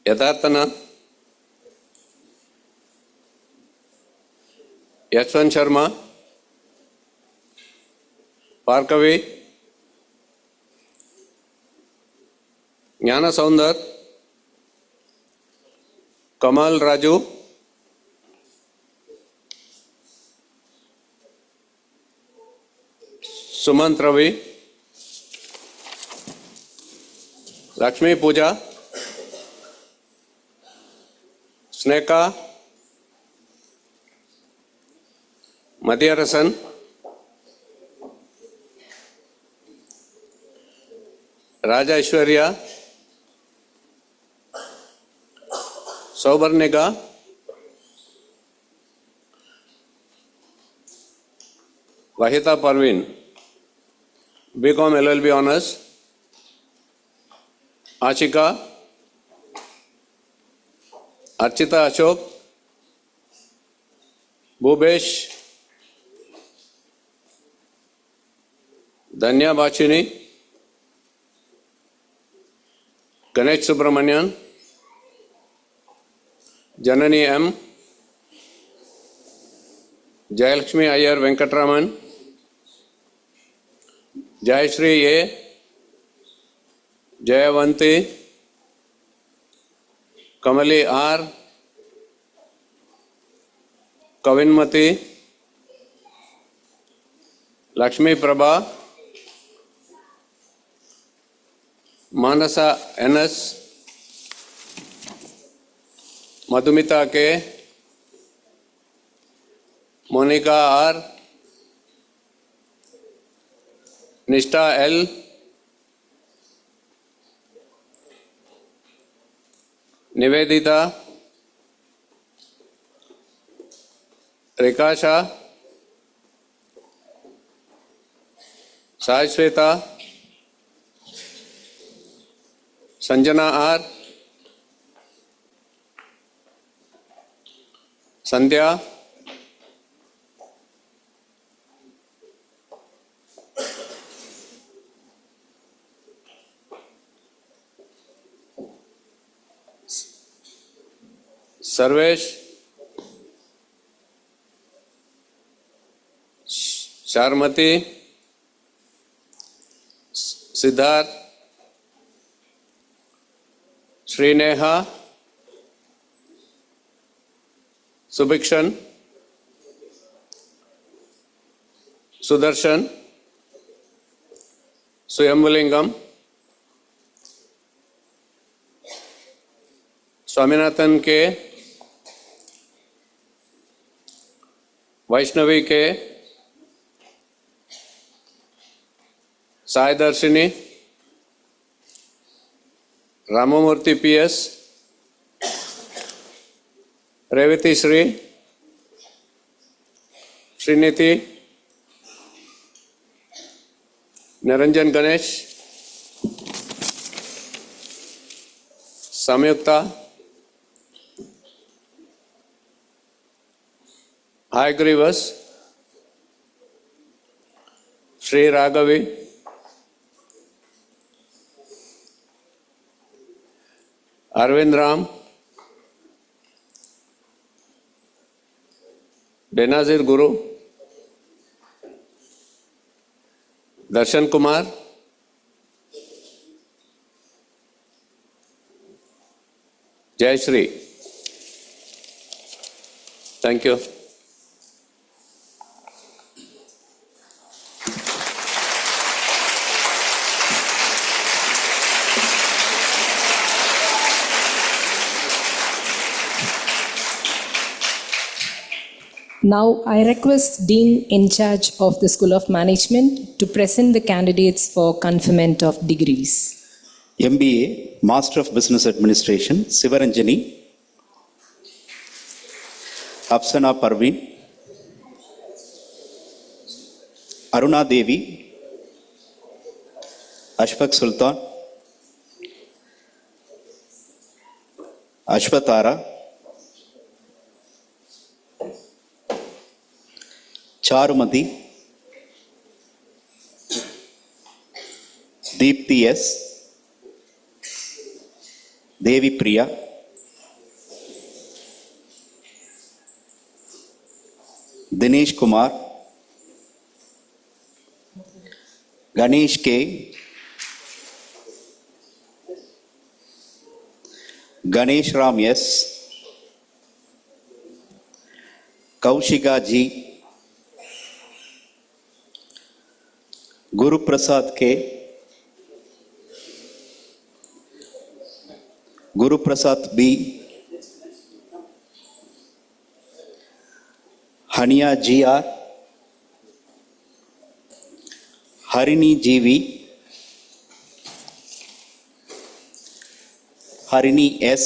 Yatharthana, Yashwan Sharma, Parkavi, Jnana Saundar, Kamal Raju, Sumant Ravi, Lakshmi Puja, Sneka, Madhyarasan, Raja Ishwarya, Saubarniga, Vahita Parveen, BCom LLB Honours, Ashika, Archita Ashok, Bhubesh, Danya Bachini, Ganesh Subramanian, Janani M, Jayalakshmi Iyer Venkatraman, Jayashri A, Jayavanti, Kamali R, Kavinmati, Lakshmi Prabha, Manasa NS, Madhumita K, Monica R, Nishta L, Nivedita, Rekasha, Sai Shweta, Sanjana R, Sandhya, Sarvesh, Sharmati, Siddharth, Srineha, Subikshan, Sudarshan, Suyambulingam, Swaminathan K, Vaishnavi K, Sai Darshini, Ramamurthy PS, Revati Sri, Sriniti, Naranjan Ganesh, Samyukta, Hygrievous, Sri Raghavi, Arvind Ram, Benazir Guru, Darshan Kumar, Jai Shri. Thank you. Now I request Dean in charge of the School of Management to present the candidates for conferment of degrees. MBA, Master of Business Administration, Sivaranjani, Afsana Parveen, Aruna Devi, Ashfaq Sultan, Ashwatara, Charumati, Deepthi S, Devi Priya, Dinesh Kumar, Ganesh K, Ganesh Ram S, Kaushika G, Guru Prasad K, Guru Prasad B, Hania GR, Harini GV, Harini S,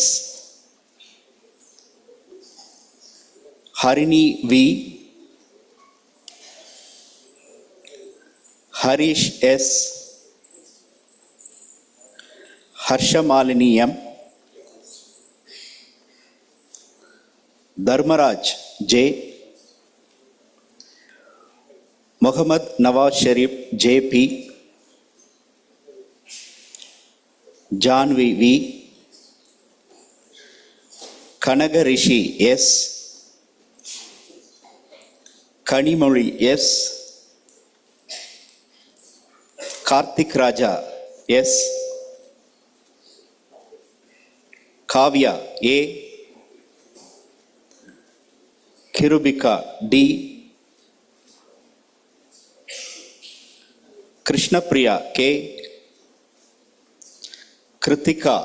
Harini V, Harish S, Harshamalini M, Dharmaraj J, Mohammed Nawaz Sharif JP, Janvi V, Kanaka Rishi S, Kanimozhi S, Karthik Raja S, Kavya A, Kirubika T, Krishnapriya K, Kiruthika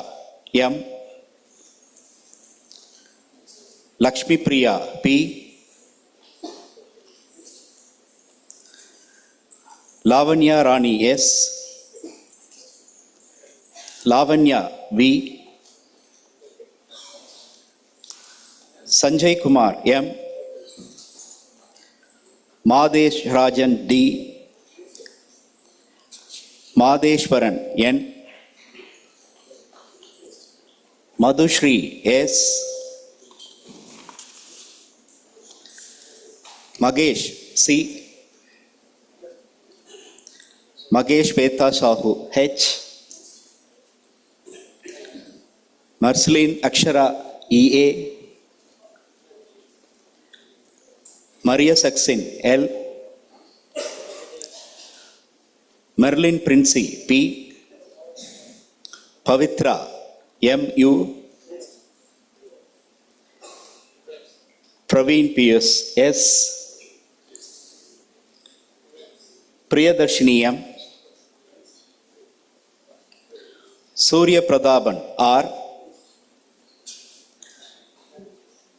M, Lakshmi Priya P, Lavanya Rani S, Lavanya V, Sanjay Kumar M, Madhesh Rajan T, Madheswaran N, Madhusri S, Mahesh C, Mahesh Veda Sahoo H, Marceline Akshara EA, Maria Sakshin L, Merlin Princy P, Pavithra M U, Praveen Pius S, Priyadharshini M, Surya Prathapan R,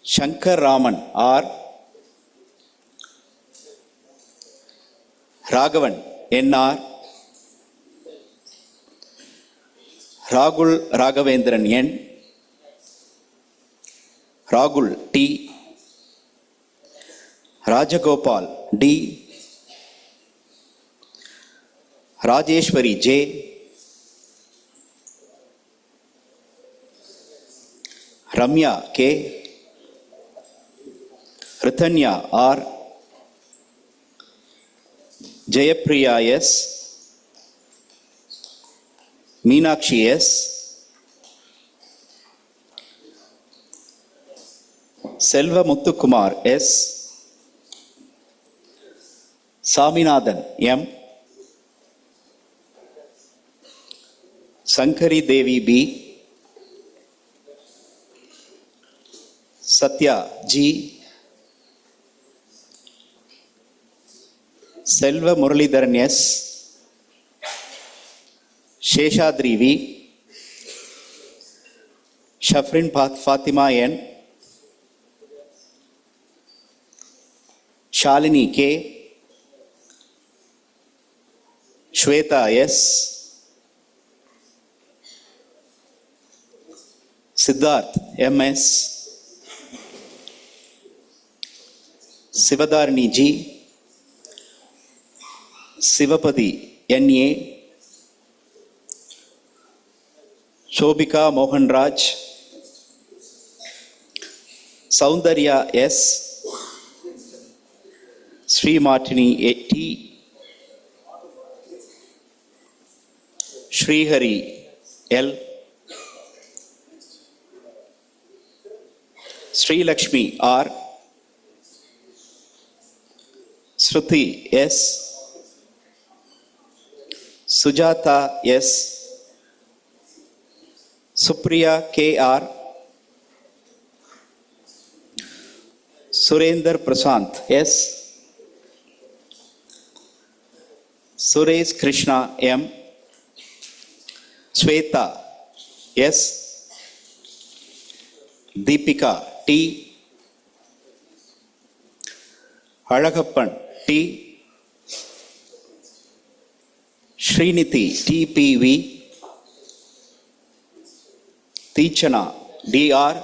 Shankar Raman R, Raghavan N R, ராகுல் Raghavendran N, ராகுல் D, Rajagopal D, Rajeswari J, Ramya K, Ridhanya R, Jayapriya S, Meenakshi S, Selva Muthukumar S, Saminathan M, Sankari Devi P, Sathya G, Selva Muralidharan S, Seshadri V, Shafrin Fathima N, Shalini K, Swetha S, Siddharth M S, Sivadharini G, Sivapathi N A, Sobika Mohanraj, Soundarya S, Sri Martini D, Srihari L, Srilakshmi R, Shruthi S, Sujatha S, Supriya K R, Surender Prashanth S, Suresh Krishna M, Swetha S, Deepika T, Alagappan T, Srinidhi TPV, Theechana TR,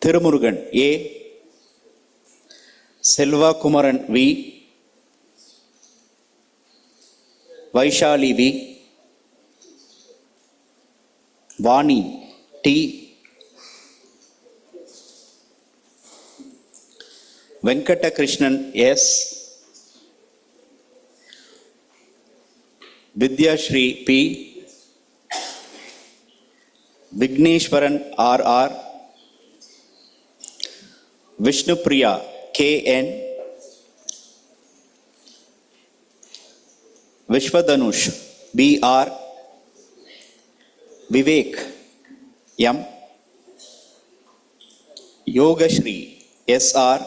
Thirumurugan A, Selva Kumaran V, Vaishali V, Vani T, Venkata Krishnan S, Vidya Shri P, Vigneshwaran R, Vishnupriya KN, Vishwadanush BR, Vivek M, Yogashri SR,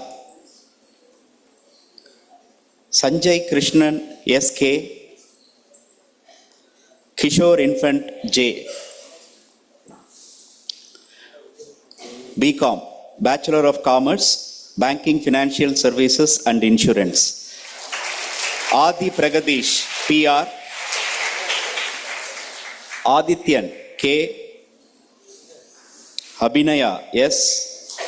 Sanjay Krishnan SK, Kishore Infant J, BCom, Bachelor of Commerce, Banking, Financial Services and Insurance. Adi Pragadish PR, Adityan K, Abhinaya S,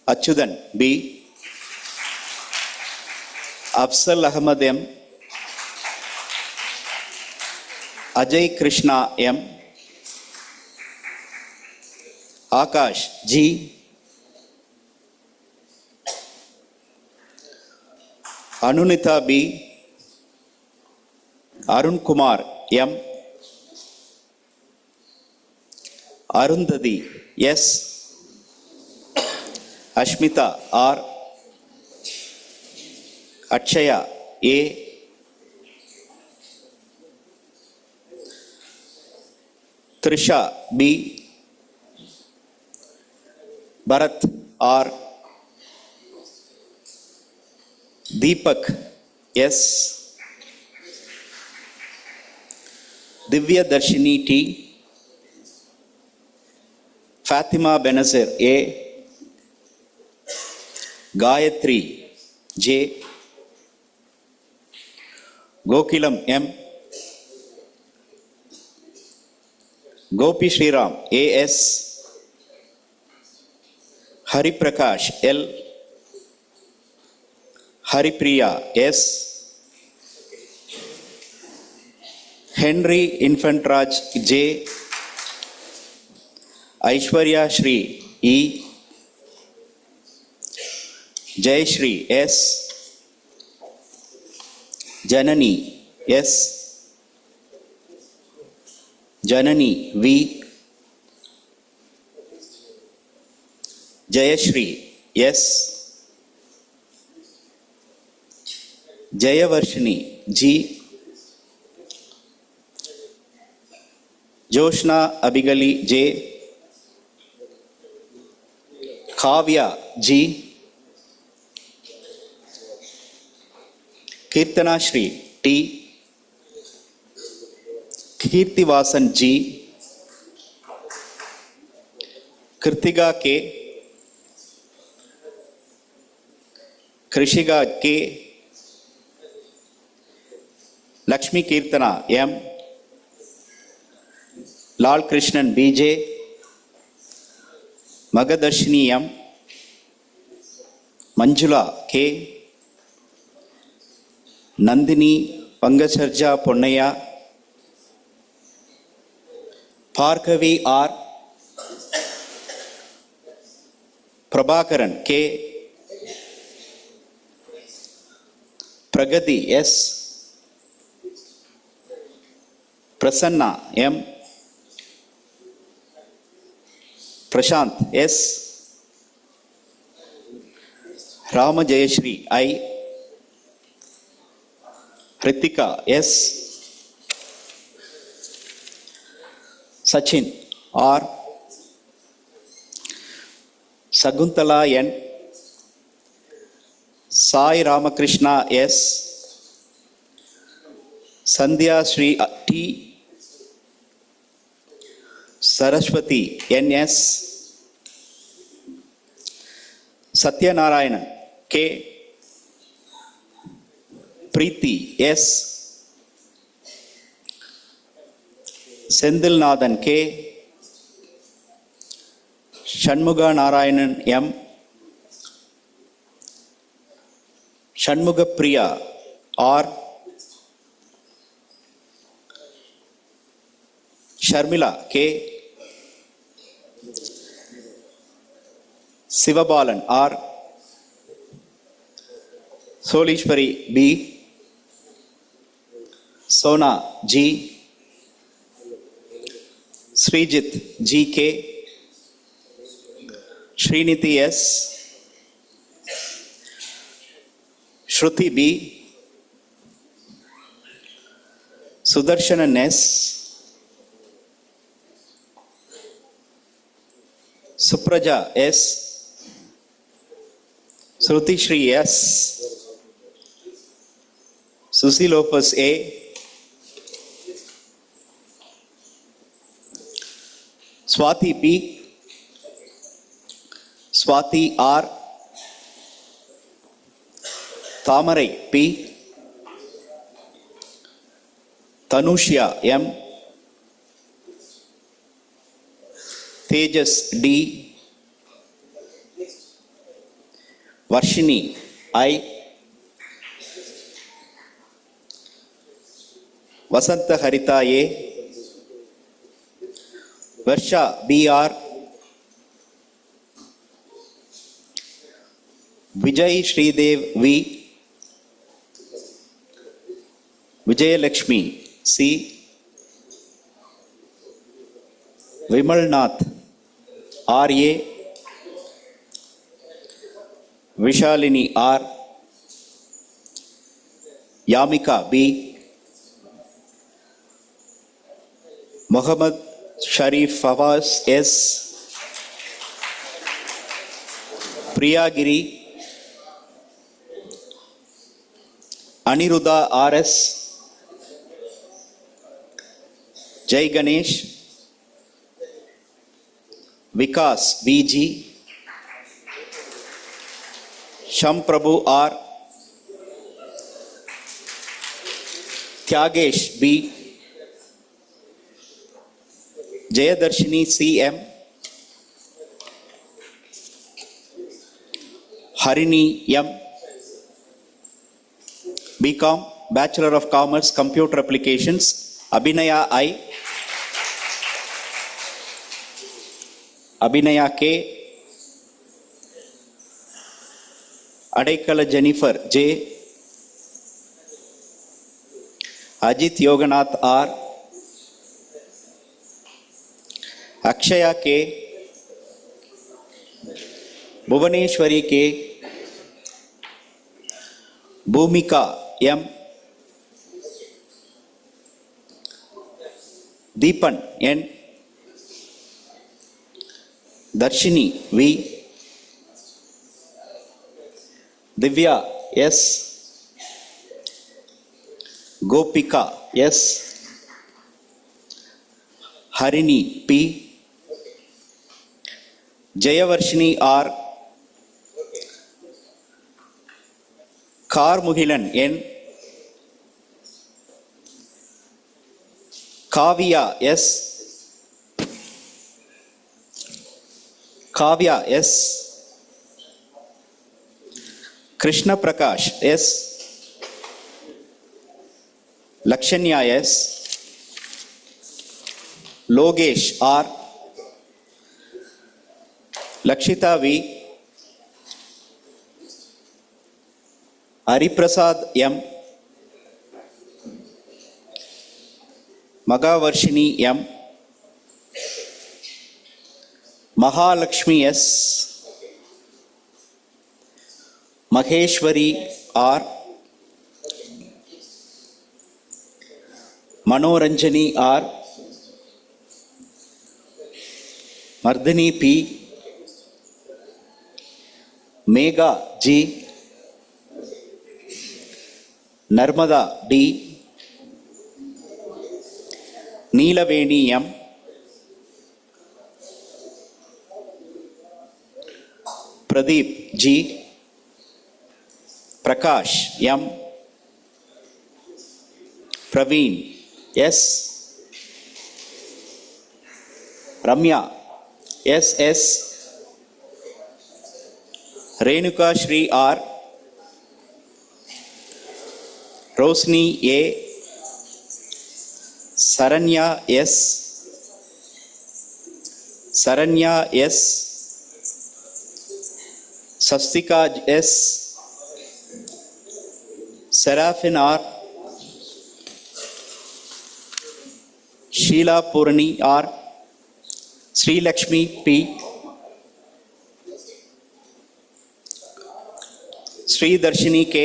Achyudan B, Afzal Ahmad M, Ajay Krishna M, Akash G, Anunita B, Arun Kumar M, Arundhati S, Ashmita R, Akshaya A, Trisha B, Bharat R, Deepak S, Divya Darshini T, Fatima Benazir A, Gayatri J, Gokilam M, Gopi Shriram AS, Hari Prakash L, Haripriya S, Henry Infantraj J, Aishwarya Shri E, Jay Shri S, Janani S, Janani V, Jayashri S, Jayavarshini G, Joshna Abigali J, Kavya G, Kirtana Shri T, Kirtivasan G, Kritiga K, Krishiga K, Lakshmi Kirtana M, Lal Krishnan BJ, Magadarshini M, Manjula K, Nandini Pangacharja Ponnaya, Bhargavi R, Prabhakaran K, Pragati S, Prasanna M, Prashant S, Rama Jayashri I, Ritika S, Sachin R, Saguntala N, Sai Ramakrishna S, Sandhya Sri T, Saraswati NS, Satyanarayanan K, Preeti S, Sendilnathan K, Shanmuga Narayanan M, Shanmuga Priya R, Sharmila K, Sivabalan R, Solishwari B, Sona G, Srijit GK, Sriniti S, Shruti B, Sudarshanan S, Supraja S, Shruti Shri S, Susi Lopez A, Swati P, Swati R, Thamarai P, Tanushya M, Tejas D, Varshini I, Vasanta Harita A, Varsha BR, Vijay Sridev V, Vijayalakshmi C, Vimalnath RA, Vishalini R, Yamika B, Muhammad Sharif Fawaz S, Priyagiri, Aniruddha RS, Jai Ganesh, Vikas BG, Sham Prabhu R, Tyagesh B, Jayadarshini CM, Harini M, BCom, Bachelor of Commerce, Computer Applications, Abhinaya I, Abhinaya K, Adaikala Jennifer J, Ajit Yoganath R, Akshaya K, Bhuvaneshwari K, Bhumika M, Deepan N, Darshini V, Divya S, Gopika S, Harini P, Jayavarshini R, Karmugilan N, Kavya S, Kavya S, Krishna Prakash S, Lakshanya S, Logesh R, Lakshita V, Hariprasad M, Magavarshini M, Mahalakshmi S, Maheshwari R, Manoranjani R, Mardini P, Megha G, Narmada D, Neelaveni M, Pradeep G, Prakash M, Praveen S, Ramya S, Renuka Shri R, Rosni A, Saranya S, Saranya S, Sastika S, Seraphin R, Sheila Purani R, Sri Lakshmi P, Sri Darshini K,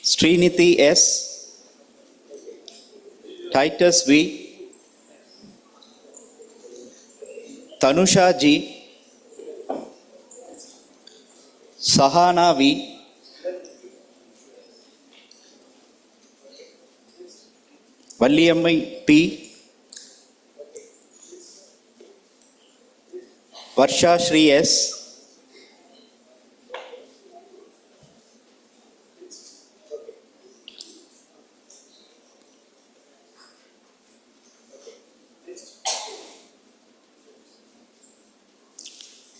Sriniti S, Titus V, Tanusha G, Sahana V, Valliyammai P, Varsha Shri S,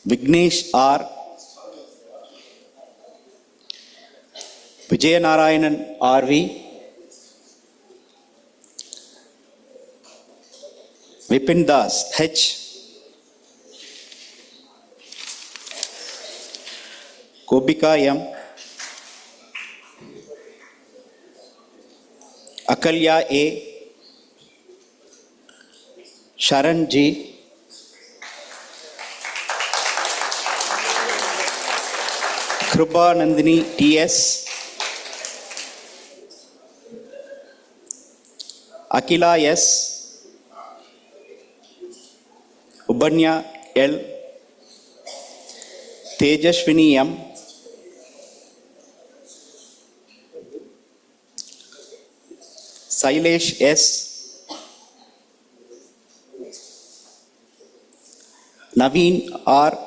Vignesh R, Vijayanarayanan RV, Vipin Das H, Kobika M, Akalya A, Sharan G, Krupa Nandini T.S., Akila S, Ubanya L, Tejashwini M, Sailesh S, Naveen R,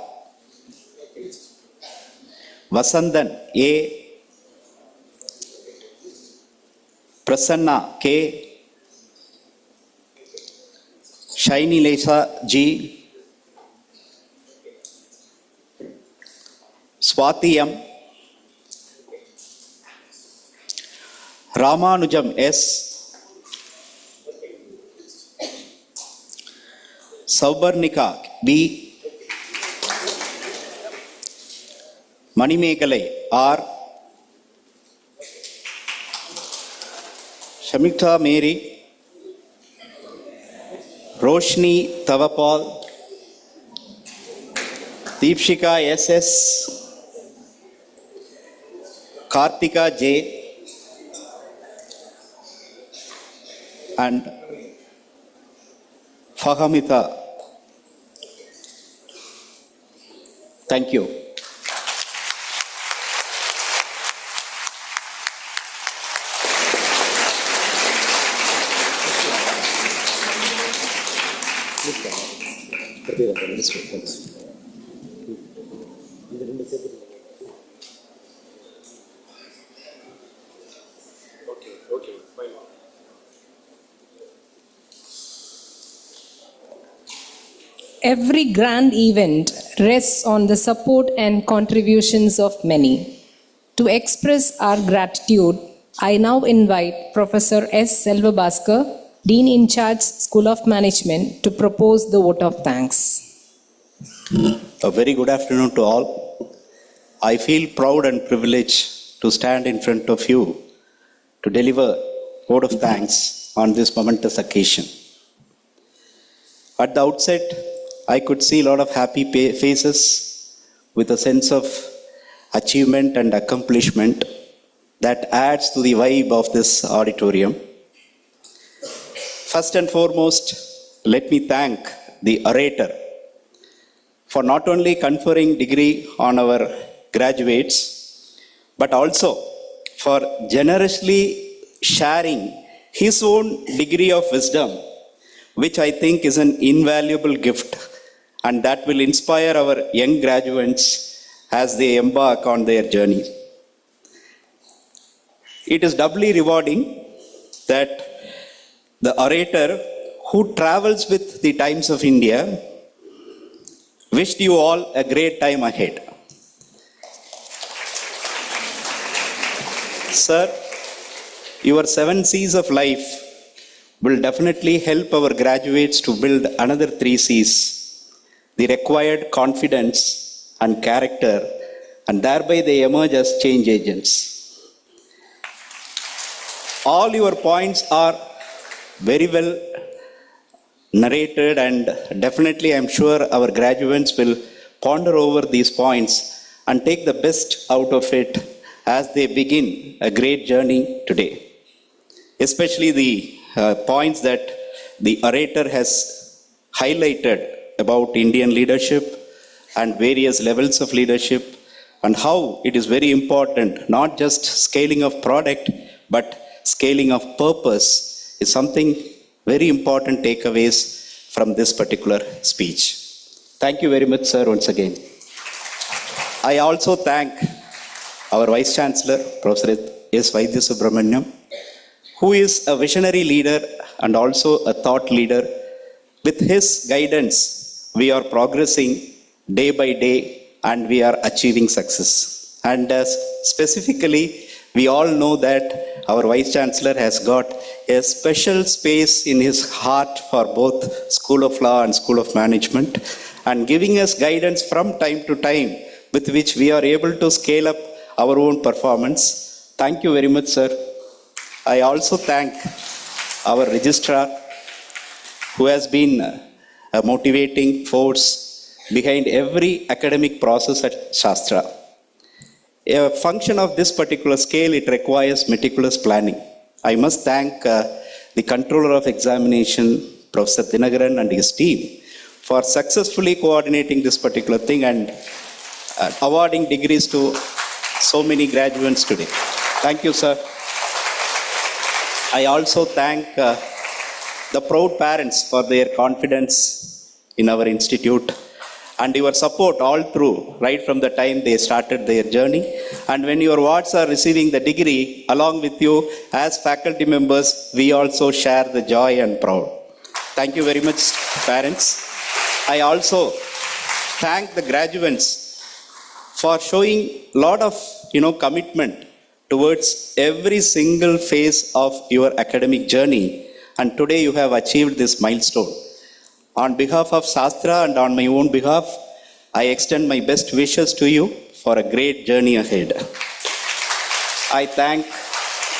Vasandan A, Prasanna K, Shiny Lesa G, Swati M, Ramanujam S, Saubarnika B, Manimekalai R, Shamikta Mary, Roshni Tavapal, Deepshika SS, Kartika J, and Fahamita. Thank you. Every grand event rests on the support and contributions of many. To express our gratitude, I now invite Professor S. Selvabaskar, Dean in Charge, School of Management, to propose the vote of thanks. A very good afternoon to all. I feel proud and privileged to stand in front of you to deliver vote of thanks on this momentous occasion. At the outset, I could see a lot of happy faces with a sense of achievement and accomplishment that adds to the vibe of this auditorium. First and foremost, let me thank the orator for not only conferring degree on our graduates, but also for generously sharing his own degree of wisdom, which I think is an invaluable gift and that will inspire our young graduates as they embark on their journey. It is doubly rewarding that the orator who travels with the Times of India wished you all a great time ahead. Sir, your 7 C's of life will definitely help our graduates to build another 3 C's. the required confidence and character, and thereby they emerge as change agents. All your points are very well narrated, and definitely I'm sure our graduates will ponder over these points and take the best out of it as they begin a great journey today. Especially the points that the orator has highlighted about Indian leadership and various levels of leadership, and how it is very important, not just scaling of product, but scaling of purpose is something very important takeaways from this particular speech. Thank you very much, sir, once again. I also thank our Vice Chancellor, Professor S. Vaidya Subramaniam, who is a visionary leader and also a thought leader. With his guidance, we are progressing day by day and we are achieving success. And specifically, we all know that our Vice Chancellor has got a special space in his heart for both School of Law and School of Management, and giving us guidance from time to time with which we are able to scale up our own performance. Thank you very much, sir. I also thank our registrar, who has been a motivating force behind every academic process at SASTRA. A function of this particular scale, it requires meticulous planning. I must thank the controller of examination, Professor Dinagaran, and his team for successfully coordinating this particular thing and awarding degrees to so many graduates today. Thank you, sir. I also thank the proud parents for their confidence in our institute and your support all through, right from the time they started their journey. And when your wards are receiving the degree along with you as faculty members, we also share the joy and proud. Thank you very much, parents. I also thank the graduates for showing a lot of commitment towards every single phase of your academic journey, and today you have achieved this milestone. On behalf of SASTRA and on my own behalf, I extend my best wishes to you for a great journey ahead. I thank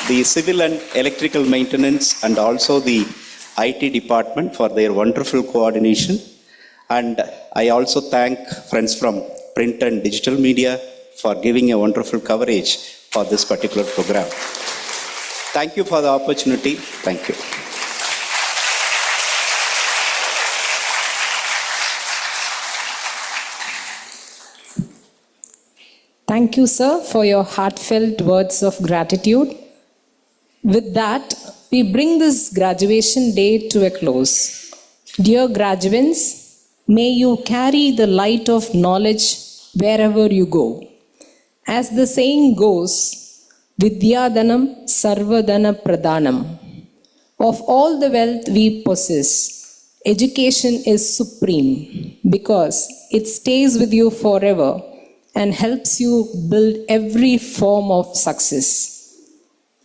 the civil and electrical maintenance and also the IT department for their wonderful coordination. And I also thank friends from print and digital media for giving a wonderful coverage for this particular program. Thank you for the opportunity. Thank you. Thank you, sir, for your heartfelt words of gratitude. With that, we bring this graduation day to a close. Dear graduates, may you carry the light of knowledge wherever you go. As the saying goes, Vidyadhanam Sarvadhana Pradhanam. Of all the wealth we possess, education is supreme because it stays with you forever and helps you build every form of success.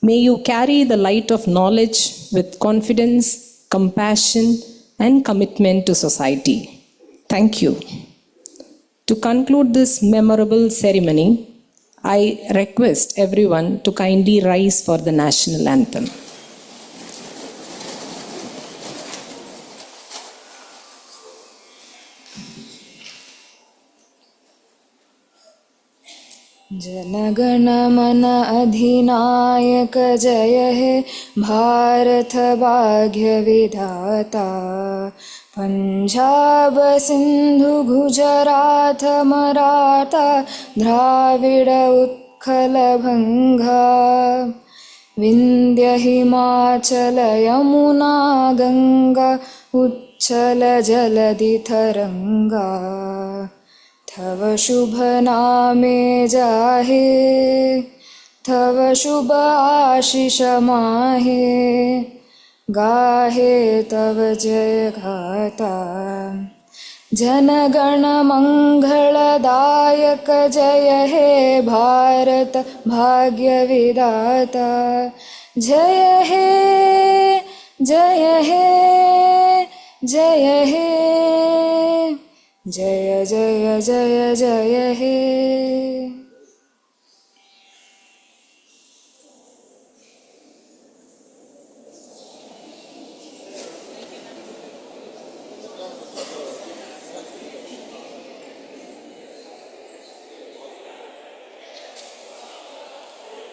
May you carry the light of knowledge with confidence, compassion, and commitment to society. Thank you. To conclude this memorable ceremony, I request everyone to kindly rise for the national anthem. जनगण मन अधिनायक जय हे भारत भाग्य विधाता पंजाब सिंधु गुजरात मराठा द्राविड उत्कल भंगा विंध्य हिमाचल यमुना गंगा उच्चल जलधि तरंगा तव शुभ नामे जाहे तव शुभ आशीष माहे गाहे तव जय गाथा जनगण मंगलदायक जय हे भारत भाग्य विधाता जय हे जय हे जय हे जय जय जय जय हे